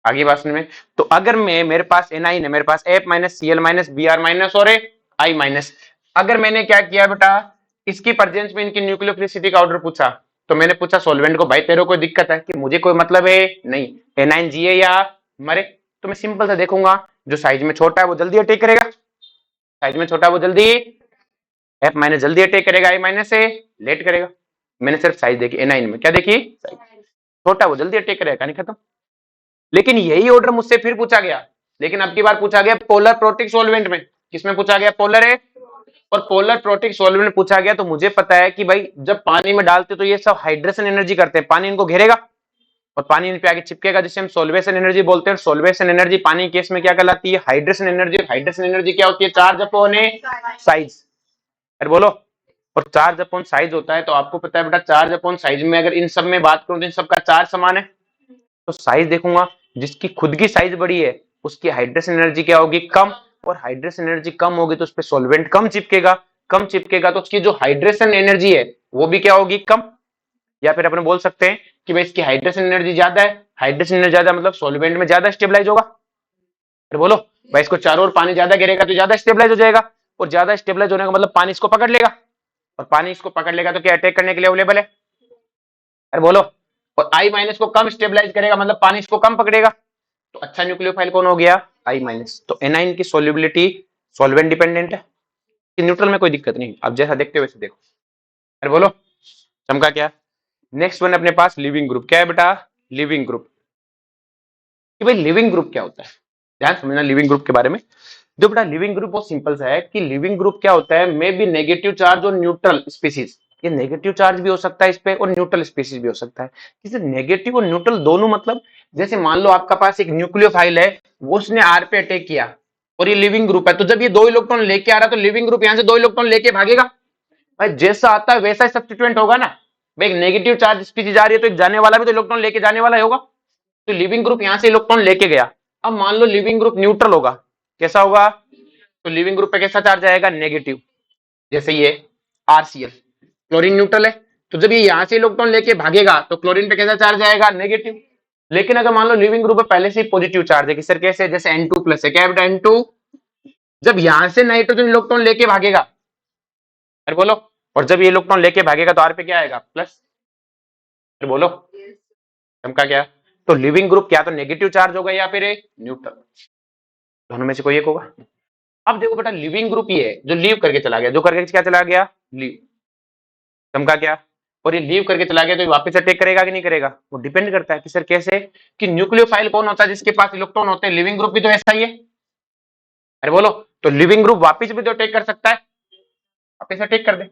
आगे बात में, तो अगर मैं, मेरे पास एनाइन है, मेरे पास F minus C L minus B R minus और आई माइनस, अगर मैंने क्या किया बेटा, इसकी प्रेजेंस में इनकी न्यूक्लियोफिलिसिटी का ऑर्डर पूछा, तो मैंने पूछा सॉल्वेंट को, भाई तेरे को कोई दिक्कत है कि मुझे कोई मतलब है नहीं, एनाइन जिए या मरे, तो मैं सिंपल सा देखूंगा, जो साइज में छोटा है वो जल्दी अटैक करेगा, साइज में छोटा है वो जल्दी, एफ माइनस जल्दी अटैक करेगा, आई माइनस से लेट करेगा। मैंने सिर्फ साइज देखी, एनाइन में क्या देखी, छोटा वो जल्दी अटैक करेगा, कहानी खत्म। लेकिन यही ऑर्डर मुझसे फिर पूछा गया, लेकिन अब की बार पूछा गया पोलर प्रोटिक सॉल्वेंट में, किसमें पूछा गया, पोलर है, और पोलर प्रोटिक सॉल्वेंट में पूछा गया, तो मुझे पता है कि भाई जब पानी में डालते तो ये सब हाइड्रेशन एनर्जी करते हैं, पानी इनको घेरेगा और पानी इन पे आगे चिपकेगा, जिसे हम सोल्वेशन एनर्जी बोलते हैं। सोल्वेशन एनर्जी पानी केस में क्या कहलाती है, हाइड्रेशन एनर्जी। हाइड्रेशन एनर्जी क्या होती है, चार्ज अपॉन साइज। अरे बोलो, और चार्ज अपॉन साइज होता है, तो आपको पता है बेटा चार्ज अपॉन साइज में अगर इन सब में बात करूं तो इन सबका चार्ज समान है, तो साइज देखूंगा, जिसकी खुद की साइज बड़ी है उसकी हाइड्रेशन एनर्जी क्या होगी, कम, और हाइड्रेशन एनर्जी कम होगी तो उस पर सॉल्वेंट कम चिपकेगा, कम चिपकेगा तो उसकी जो हाइड्रेशन एनर्जी है वो भी क्या होगी, कम। या फिर अपन बोल सकते हैं कि भाई इसकी हाइड्रेशन एनर्जी ज्यादा है, हाइड्रेशन एनर्जी ज्यादा मतलब सॉल्वेंट में ज्यादा स्टेबलाइज होगा। फिर बोलो भाई इसको चारों ओर पानी ज्यादा गिरेगा तो ज्यादा स्टेबलाइज हो जाएगा, और ज्यादा स्टेबलाइज होने का मतलब पानी इसको पकड़ लेगा, और पानी इसको पकड़ लेगा तो क्या अटैक करने के लिए अवेलेबल है। अरे बोलो, और आई माइनस को कम स्टेबलाइज करेगा मतलब पानी इसको कम पकड़ेगा, तो अच्छा न्यूक्लियोफाइल कौन हो गया, आई माइनस। तो एनाइन की सोल्युबिलिटी सॉल्वेंट डिपेंडेंट है, कि न्यूट्रल में कोई दिक्कत नहीं, आप जैसा देखते हो वैसे देखो। अरे बोलो चमका क्या। नेक्स्ट वन अपने पास लिविंग ग्रुप, क्या है बेटा, लिविंग ग्रुप। कि भाई लिविंग ग्रुप क्या होता है, ध्यान समझना लिविंग ग्रुप के बारे में। जो बेटा लिविंग ग्रुप बहुत सिंपल सा है कि लिविंग ग्रुप क्या होता है, मे बी नेगेटिव चार्ज और न्यूट्रल स्पीसीज। ये नेगेटिव चार्ज भी हो सकता है इस पे और न्यूट्रल स्पीसीज भी हो सकता है। किसी नेगेटिव और न्यूट्रल दोनों मतलब, जैसे मान लो आपका पास एक न्यूक्लियोफाइल है, वो उसने आर पे अटैक किया और ये लिविंग ग्रुप है, तो जब ये 2 इलेक्ट्रॉन लेके आ रहा है तो लिविंग ग्रुप यहां से 2 इलेक्ट्रॉन लेके भागेगा। भाई जैसा आता है वैसा ही सब्स्टिट्यूएंट होगा ना। भाई एक नेगेटिव चार्ज स्पीसीज आ रही है तो एक जाने वाला भी तो इलेक्ट्रॉन लेके जाने वाला ही होगा। तो लिविंग ग्रुप यहां से इलेक्ट्रॉन लेके गया। अब मान लो लिविंग ग्रुप न्यूट्रल होगा, कैसा होगा, तो लिविंग ग्रुप पे कैसा चार्ज आएगा, नेगेटिव। जैसे ये आरसीएल, क्लोरीन न्यूट्रल है, तो जब ये यहां से इलेक्ट्रॉन लेके भागेगा तो क्लोरीन पे कैसा चार्ज आएगा, नेगेटिव। लेकिन अगर मान लो लिविंग ग्रुप पे पहले से ही पॉजिटिव चार्ज है, किस तरीके से, जैसे N2 प्लस है, क्या है बेटा N2, जब यहां से नाइट्रोजन इलेक्ट्रॉन लेके भागेगा, अरे बोलो, और जब ये इलेक्ट्रॉन लेके भागेगा तो आर पे क्या आएगा, प्लस। अरे बोलो चमका क्या। तो लिविंग ग्रुप क्या तो नेगेटिव चार्ज होगा या फिर न्यूट्रल, दोनों में से कोई एक होगा। अब देखो बेटा लिविंग ग्रुप ये है जो लीव करके चला गया, जो करके क्या चला गया, लीव, चमका क्या। और ये लीव करके चला गया तो ये वापस अटैक करेगा कि नहीं करेगा, वो डिपेंड करता है कि सर कैसे, कि न्यूक्लियोफाइल कौन होता है जिसके पास इलेक्ट्रॉन होते हैं, लिविंग ग्रुप भी तो ऐसा ही है। अरे बोलो, तो लिविंग ग्रुप वापस भी तो अटैक कर सकता है, वापस अटैक कर दे।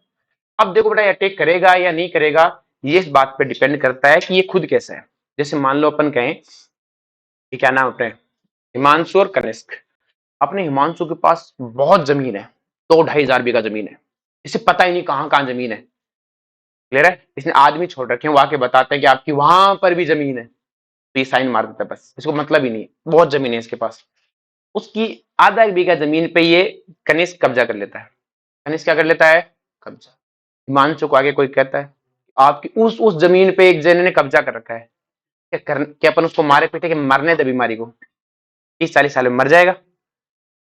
अब देखो बेटा ये अटैक करेगा या नहीं करेगा, ये इस बात पे डिपेंड करता है कि ये खुद कैसा है। जैसे मान लो अपन कहें कि क्या नाम अपने हिमांशु और कनिष्क, अपने हिमांशु के पास बहुत जमीन है, 2-2.5 हजार बीघा जमीन है, इसे पता ही नहीं कहां कहां जमीन है, क्लियर है, इसने आदमी छोड़ रखे हैं, वो आके बताते हैं कि आपकी वहां पर भी जमीन है, तो ये साइन मार देता है, बस इसको मतलब ही नहीं है, बहुत जमीन है इसके पास। उसकी आधा एक बीघा जमीन पे ये कनिष्क कब्जा कर लेता है। कनिष्क क्या कर लेता है, कब्जा। हिमांशु को आगे कोई कहता है आपकी उस जमीन पे एक जने ने कब्जा कर रखा है, क्या अपन उसको मारे पीटे के मरने दे बीमारी को, 30-40 साल में मर जाएगा,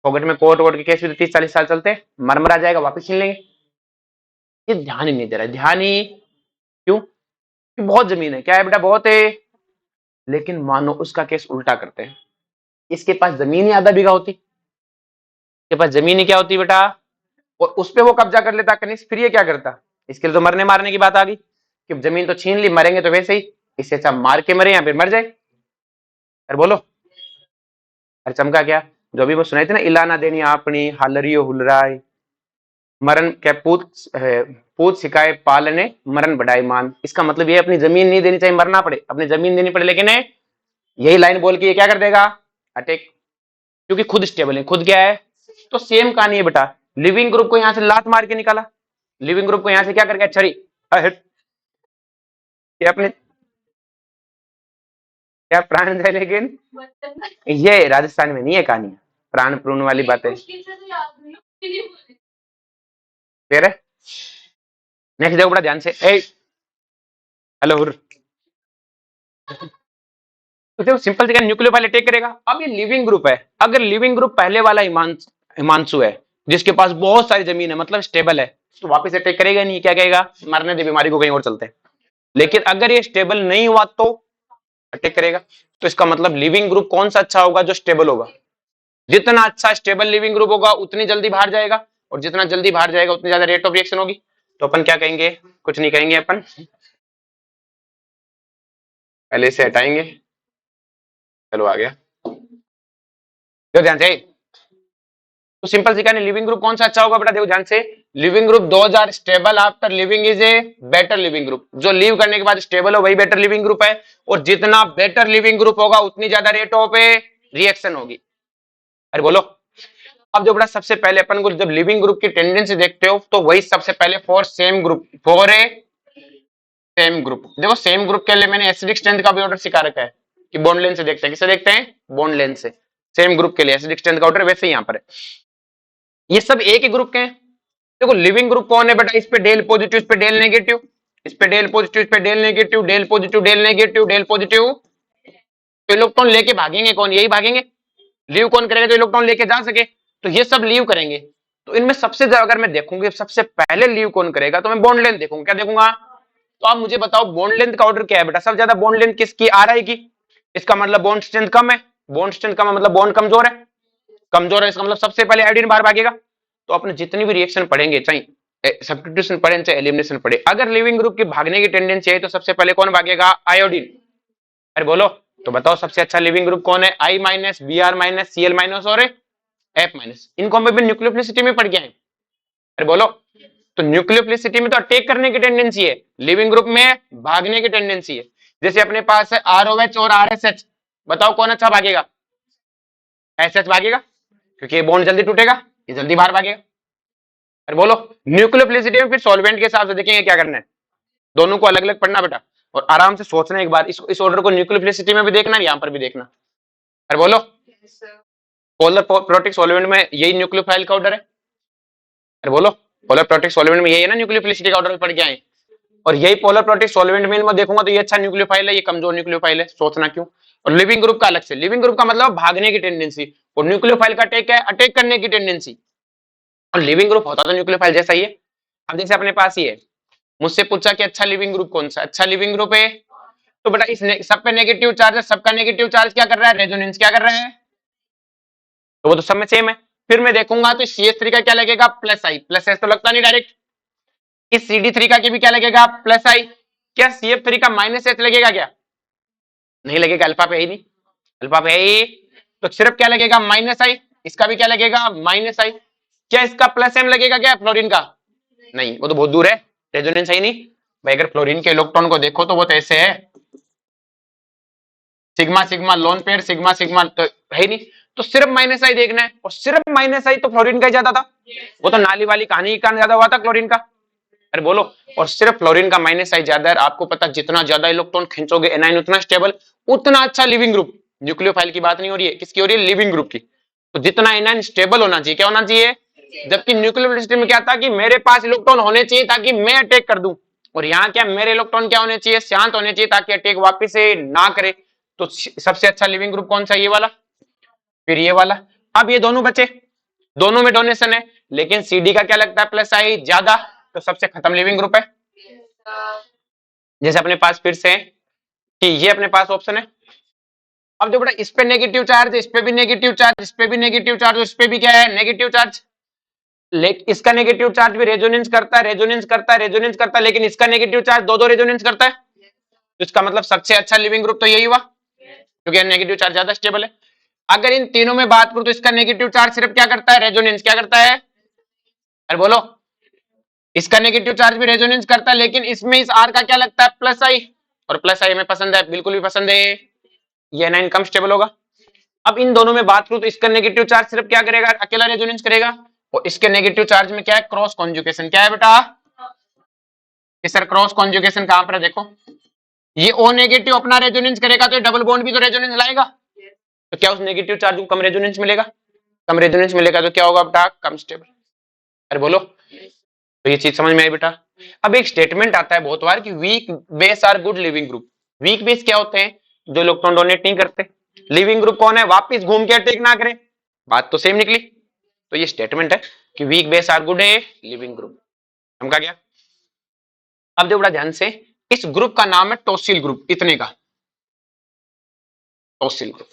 पॉकेट में कोर्ट वोट के केस भी तो 30-40 साल चलते हैं, मर आ जाएगा, वापस छीन लेंगे। ये ध्यान ही नहीं दे रहा है, ध्यान ही क्यों, कि बहुत जमीन है, क्या है बेटा, बहुत है। लेकिन मानो उसका केस उल्टा करते हैं, इसके पास जमीन ही आधा बीघा होती, इसके पास जमीन ही क्या होती बेटा, और उस पे वो कब्जा कर लेता कनिष्क, फिर ये क्या करता, इसके लिए तो मरने मारने की बात आ गई कि जमीन तो छीन ली, मरेंगे तो वैसे ही, इससे अच्छा मार के मरे या फिर मर जाए। अरे बोलो, अरे चमका क्या, जो अभी वो सुनाई थी ना, इलाना देनी आपनी हालरियो हुलराय, मरण क्या पूत पूत सिखाए पालने मरण बढ़ाए मान, इसका मतलब ये अपनी जमीन नहीं देनी चाहिए, मरना पड़े, अपनी जमीन देनी पड़े, लेकिन यही लाइन बोल के ये क्या कर देगा, अटैक, क्योंकि खुद स्टेबल है, खुद क्या है। तो सेम कहानी है बेटा, लिविंग ग्रुप को यहां से लात मार के निकाला, लिविंग ग्रुप को यहां से क्या करके छड़ी, ये अपने क्या प्राण जाए, लेकिन ये राजस्थान में नहीं है कहानी, प्राण प्रून वाली बातें, फिर नेक्स्ट देखो बड़ा ध्यान से, ए हेलो, तो देखो सिंपल से न्यूक्लियोफाइल अटैक करेगा। अब ये लिविंग ग्रुप है, अगर लिविंग ग्रुप पहले वाला हिमांशु है जिसके पास बहुत सारी जमीन है मतलब स्टेबल है, तो वापस अटैक करेगा नहीं, क्या कहेगा, मरने दे बीमारी को, कहीं और चलते हैं। लेकिन अगर ये स्टेबल नहीं हुआ तो अटैक करेगा। तो इसका मतलब लिविंग ग्रुप कौन सा अच्छा होगा, जो स्टेबल होगा, जितना अच्छा स्टेबल लिविंग ग्रुप होगा उतनी जल्दी बाहर जाएगा, और जितना जल्दी बाहर जाएगा उतनी ज्यादा रेट ऑफ रिएक्शन होगी। तो अपन क्या कहेंगे, कुछ नहीं कहेंगे, अपन पहले से हटाएंगे, चलो आ गया, जो ध्यान से। तो सिंपल सी कहने लिविंग ग्रुप कौन सा अच्छा होगा बेटा, देखो ध्यान से, leaving group 2000 stubble after living is a better leaving group, जो लीव करने के बाद स्टेबल हो वही बेटर लिविंग ग्रुप है, और जितना बेटर लिविंग ग्रुप होगा उतनी ज्यादा रेट ऑफ ए रिएक्शन होगी। अरे बोलो, अब जो बेटा सबसे पहले अपन को जब लिविंग ग्रुप की टेंडेंसी देखते हो तो वही सबसे पहले for same group, for a same group, देखो सेम ग्रुप के लिए मैंने एसिडिक स्ट्रेंथ का भी ऑर्डर सिखा रखा है कि बॉन्ड लेंथ से देखते हैं, किसे देखते हैं, बॉन्ड लेंथ से। सेम ग्रुप के लिए एसिडिक स्ट्रेंथ का ऑर्डर वैसे ही यहाँ पर है, ये सब एक ही ग्रुप के हैं। देखो लिविंग ग्रुप कौन है बेटा, इस पे डेल पॉजिटिव, इस पे डेल नेगेटिव, इस पे डेल पॉजिटिव, इस पे del negative, del positive, del negative, del positive, तो इलेक्ट्रॉन लेके भागेंगे कौन? यही भागेंगे। लीव कौन करेगा? जो इलेक्ट्रॉन लेके जा सके, तो ये सब लीव करेंगे। तो इनमें सबसे ज्यादा अगर मैं देखूंगी सबसे पहले लीव कौन करेगा, तो मैं बॉन्ड लेंथ देखूंगा। क्या देखूंगा? तो आप मुझे बताओ बॉन्ड लेंथ का ऑर्डर क्या है बेटा? सबसे ज्यादा बॉन्ड लेंथ किसकी? आ रहा है की। इसका मतलब बॉन्ड स्ट्रेंथ कम है। बॉन्ड स्ट्रेंथ कम है मतलब बॉन्ड कमजोर है। कमजोर है इसका मतलब सबसे पहले आयोडीन बाहर भागेगा। तो अपने जितनी भी रिएक्शन पढ़ेंगे, चाहे सब्स्टिट्यूशन पढ़े चाहे एलिमिनेशन पढ़े, अगर लिविंग ग्रुप की भागने की टेंडेंसी है तो सबसे पहले कौन भागेगा? आयोडीन। अरे बोलो, तो बताओ सबसे अच्छा लिविंग ग्रुप कौन है? I minus, B R minus, C L minus और एफ माइनस। इनको हम अभी न्यूक्लियोफिलिसिटी में पढ़ गए हैं। अरे बोलो, तो न्यूक्लियोफिलिसिटी में तो अटैक करने की टेंडेंसी है, लिविंग ग्रुप में भागने की टेंडेंसी है। जैसे अपने पास है आरओएच और आरएसएच, बताओ कौन अच्छा भागेगा? एसएच भागेगा, क्योंकि ये बॉन्ड जल्दी टूटेगा, ये जल्दी बाहर भागेगा। अरे बोलो, न्यूक्लियोफिलिसिटी में फिर सॉल्वेंट के हिसाब से देखेंगे क्या करना है। दोनों को अलग अलग पढ़ना बेटा, और आराम से सोचना एक बार। इस ऑर्डर को न्यूक्लियोफिलिसिटी में भी देखना, यहाँ पर भी देखना। अरे बोलो, पोलर प्रोटिक सॉल्वेंट में यही न्यूक्लियोफाइल का ऑर्डर है। अरे बोलो, पोलर प्रोटिक सॉल्वेंट में यही है ना न्यूक्लियोफिलिसिटी का ऑर्डर पढ़ के आए। और यही पोलर प्रोटिक सॉल्वेंट में मैं देखूंगा तो ये अच्छा न्यूक्लियोफाइल है, ये कमजोर न्यूक्लियोफाइल है। सोचना क्यों? और लिविंग ग्रुप का अलग से, लिविंग ग्रुप का मतलब भागने की टेंडेंसी, और न्यूक्लियोफाइल का अटैक है, अटैक करने की टेंडेंसी। और लिविंग ग्रुप होता तो न्यूक्लियोफाइल जैसा ही है। अब जैसे अपने पास ये है, मुझसे पूछा कि अच्छा लिविंग ग्रुप कौन सा? अच्छा लिविंग ग्रुप है, तो बेटा इस सब पे नेगेटिव चार्ज है, सबका नेगेटिव चार्ज क्या कर रहा है? रेजोनेंस क्या कर रहा है? तो वो तो सब में सेम है। फिर मैं देखूंगा तो CH3 का क्या लगेगा? प्लस आई। प्लस एस तो लगता नहीं डायरेक्ट। इस CD3 का भी क्या लगेगा? प्लस आई। क्या CF3 का माइनस एच लगेगा क्या? नहीं लगेगा, अल्फा पे ही नहीं, अल्फा पे ही। तो सिर्फ क्या लगेगा? माइनस आई। इसका भी क्या लगेगा? माइनस आई। क्या इसका प्लस एम लगेगा क्या फ्लोरीन का? नहीं, वो तो बहुत दूर है, रेजोनेंस है ही नहीं भाई। अगर फ्लोरीन के इलेक्ट्रॉन को देखो तो वो तो ऐसे है, sigma sigma lone pair, sigma sigma, तो है ही नहीं। तो सिर्फ माइनस आई देखना है, और सिर्फ माइनस आई तो फ्लोरीन का ही ज्यादा था। वो तो नाली वाली कहानी के कारण ज्यादा हुआ था क्लोरीन का। अरे बोलो, और सिर्फ फ्लोरीन का माइनस आई ज्यादा है। आपको पता जितना ज्यादा इलेक्ट्रॉन खींचोगे एनाइन उतना स्टेबल, उतना अच्छा लिविंग ग्रुप। न्यूक्लियोफाइल की बात नहीं हो रही है, किसकी हो रही है? लिविंग ग्रुप की। तो जितना एनाइन स्टेबल होना चाहिए, क्या होना चाहिए? जबकि न्यूक्लियोफिलिसिटी में क्या था कि मेरे पास इलेक्ट्रॉन होने चाहिए ताकि मैं अटैक कर दूं, और यहाँ क्या मेरे इलेक्ट्रॉन क्या होने चाहिए? शांत होने चाहिए ताकि अटैक वापस से ना करे। तो सबसे अच्छा लिविंग ग्रुप कौन सा? ये वाला, फिर ये वाला। अब ये दोनों बचे, दोनों में डोनेशन है, लेकिन CD का क्या लगता है? प्लस आई ज्यादा, तो सबसे खत्म लिविंग ग्रुप है। जैसे अपने पास फिर से कि ये अपने पास ऑप्शन है। अब जो बेटा इस पे नेगेटिव चार्ज, इस पे भी नेगेटिव चार्ज, इस पे भी नेगेटिव चार्ज, इस पे भी क्या है? Negative charge. लेकिन इसका नेगेटिव चार्ज भी रेजोनेंस करता है, रेजोनेंस करता है, रेजोनेंस करता है, लेकिन इसका नेगेटिव चार्ज दो दो रेजोनेंस करता है। तो इसका मतलब सबसे अच्छा लिविंग ग्रुप तो यही हुआ, क्योंकि नेगेटिव चार्ज ज्यादा स्टेबल है। अगर इन तीनों में बात करूं तो इसका नेगेटिव चार्ज सिर्फ क्या करता है? रेजोनेंस। क्या करता है? अरे बोलो, इसका नेगेटिव चार्ज भी रेजोनेंस करता है, लेकिन इसमें इस R का क्या लगता है? प्लस आई। और प्लस आई हमें पसंद है, बिल्कुल भी पसंद है, ये एनाइन कम स्टेबल होगा। अब इन दोनों में बात करूं तो इसका नेगेटिव चार्ज सिर्फ क्या करेगा? अकेला रेजोनेंस करेगा। और इसके नेगेटिव चार्ज में क्या है? Cross conjugation. क्या है बेटा? कि सर क्रॉस कॉन्जुगेशन कहां पर है? देखो, ये O नेगेटिव अपना रेजोनेंस करेगा तो डबल बॉन्ड भी तो रेजोनेंस लाएगा। तो क्या उस नेगेटिव चार्ज को कम रेजोनेंस मिलेगा? कम रेजोनेंस मिलेगा तो क्या होगा बेटा? कम स्टेबल। अरे बोलो, तो ये चीज समझ में आई बेटा। अब एक स्टेटमेंट आता है बहुत बार कि weak base are good leaving group. Weak base क्या होते हैं? जो इलेक्ट्रॉन डोनेट नहीं करते। लिविंग ग्रुप कौन है? वापिस घूम के अटैक ना करे। बात तो सेम निकली। तो ये स्टेटमेंट है कि वीक बेस आर गुड है लिविंग ग्रुप। समझा गया? अब जो बड़ा ध्यान से, इस ग्रुप का नाम है टॉसिल ग्रुप, इतने का टॉसिल ग्रुप।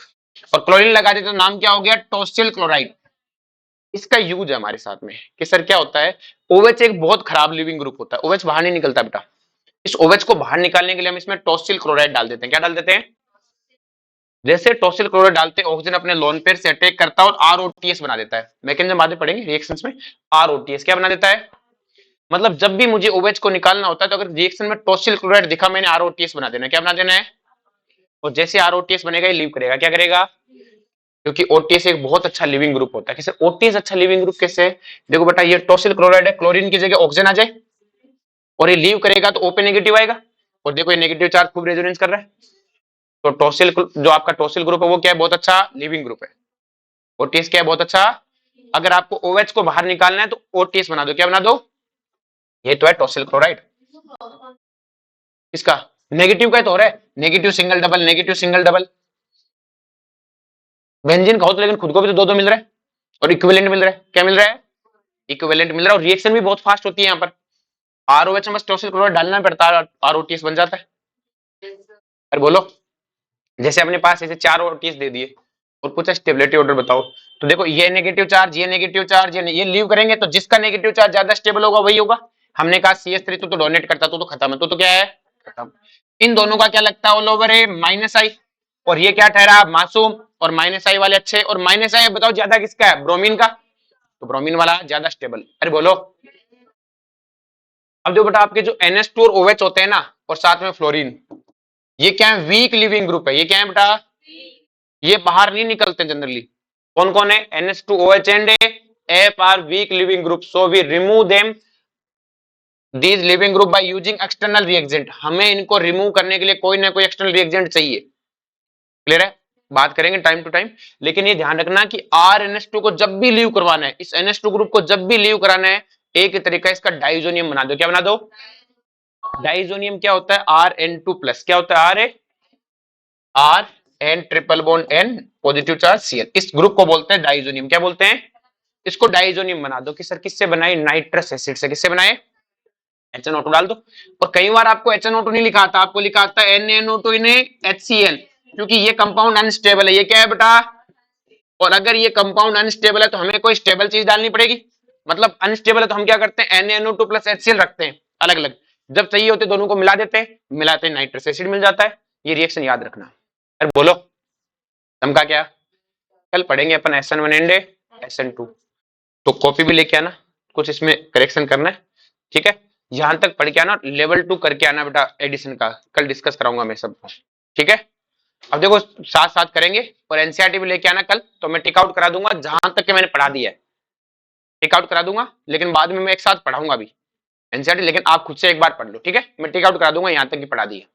और क्लोरीन लगा देते तो नाम क्या हो गया? Tosyl chloride. इसका यूज है हमारे साथ में कि सर क्या होता है, OH एक बहुत खराब लिविंग ग्रुप होता है, OH बाहर नहीं निकलता बेटा। इस OH को बाहर निकालने के लिए हम इसमें टॉसिल क्लोराइड डाल देते हैं। क्या डाल देते हैं? जैसे टॉसिल क्लोराइड डालते हैं, ऑक्सीजन अपने लोन पेयर से अटैक करता है और ROTS बना देता है। मैकेनिज्म बाद में पढ़ेंगे रिएक्शंस में। ROTS क्या बना देता है? मतलब जब भी मुझे OH को निकालना होता है तो अगर रिएक्शन में टॉसिल क्लोराइड दिखा, मैंने ROTS बना देना है। क्या बना देना है? और जैसे ROTS बनेगा ये लीव करेगा। क्या करेगा? क्योंकि OTS एक बहुत अच्छा लिविंग ग्रुप होता है। कैसे OTS अच्छा लिविंग ग्रुप कैसे? देखो बेटा, ये टॉसिल क्लोराइड है, क्लोरीन की जगह ऑक्सीजन आ जाए और ये लीव करेगा तो O पे नेगेटिव आएगा। और देखो ये नेगेटिव चार्ज खूब रेजोनेंस कर रहा है। तो टॉसिल जो आपका टॉसिल ग्रुप है वो क्या है? बहुत अच्छा लिविंग ग्रुप है। OTS क्या है? बहुत अच्छा। अगर आपको OH को बाहर निकालना है तो OTS बना दो। क्या बना दो? ये तो है टॉसिल क्लोराइड। इसका नेगेटिव का तो हो रहा है, negative single double, negative single double. Benzene का हो तो लेकिन खुद को भी तो दो दो मिल रहा है और इक्विवेलेंट मिल रहा है। क्या मिल रहा है? इक्विवेलेंट मिल रहा है और रिएक्शन भी बहुत फास्ट होती है यहाँ पर। आरओएच में बस टॉसिल क्लोराइड डालना पड़ता है, आरओटीएस बन जाता है। अरे बोलो, जैसे अपने पास ऐसे चार ओटीएस दे दिए और पूछा स्टेबिलिटी ऑर्डर बताओ, तो देखो ये नेगेटिव चार्ज, ये नेगेटिव चार्ज, ये लीव करेंगे तो जिसका नेगेटिव चार्ज ज्यादा स्टेबल होगा वही होगा। हमने कहा CS3 तो डोनेट करता, तो खत्म है, तो क्या है? खत्म। इन दोनों का क्या लगता है ऑल ओवर है? -I। और ये क्या ठहरा? मासूम। और -I वाले अच्छे, और -I बताओ ज्यादा किसका है? ब्रोमीन का। तो ब्रोमीन वाला ज्यादा स्टेबल। अरे बोलो। अब जो बेटा आपके जो NH2 और OH होते हैं ना, और साथ में फ्लोरीन, ये क्या है? वीक लिविंग ग्रुप है। ये क्या है बेटा? ये बाहर नहीं निकलते जनरली। कौन कौन है? NH2OH and F are weak leaving group, so we remove them these leaving group by using external reagent. हमें इनको रिमूव करने के लिए कोई ना कोई एक्सटर्नल रिएजेंट चाहिए। क्लियर है? बात करेंगे टाइम टू टाइम। लेकिन ये ध्यान रखना कि RNH2 को जब भी लीव करवाना है, इस NH2 ग्रुप को जब भी लीव कराना है, एक तरीका इसका डाइजोनियम बना दो। क्या बना दो? डाइजोनियम क्या होता है? RN2+। क्या होता है? R N triple bond N positive charge Cl। इस ग्रुप को बोलते हैं डाइजोनियम। क्या बोलते हैं? इसको डाइजोनियम बना दो। कि सर किससे बनाए? नाइट्रस एसिड से। किससे बनाए? HNO2 डाल दो। और कई बार आपको HNO2 नहीं लिखा आता, आपको लिखा आता है NaNO2 इन HCl, क्योंकि ये कंपाउंड अनस्टेबल है। ये क्या है बेटा? और अगर ये कंपाउंड अनस्टेबल है तो हमें कोई स्टेबल चीज डालनी पड़ेगी। मतलब अनस्टेबल है तो हम क्या करते हैं? NaNO2+HCl रखते हैं अलग अलग। जब चाहिए होते दोनों को मिला देते हैं, मिलाते हैं नाइट्रस एसिड मिल जाता है। ये रिएक्शन याद रखना। अरे बोलो, समझा क्या? कल पढ़ेंगे अपन SN1 एंड SN2। तो कॉपी भी लेके आना, कुछ इसमें करेक्शन करना है। ठीक है? यहां तक पढ़ के आना, लेवल 2 करके आना बेटा एडिशन का। कल डिस्कस कराऊंगा मैं सब। ठीक है? अब देखो साथ साथ करेंगे। और एनसीईआरटी भी लेके आना कल, तो मैं टिक आउट करा दूंगा जहां तक के मैंने पढ़ा दिया है। टिक आउट करा दूंगा, लेकिन बाद में मैं एक साथ पढ़ाऊंगा भी एनसीईआरटी। लेकिन आप खुद से एक बार पढ़ लो। ठीक है? मैं टिक आउट करा दूंगा यहां तक की पढ़ा दी है।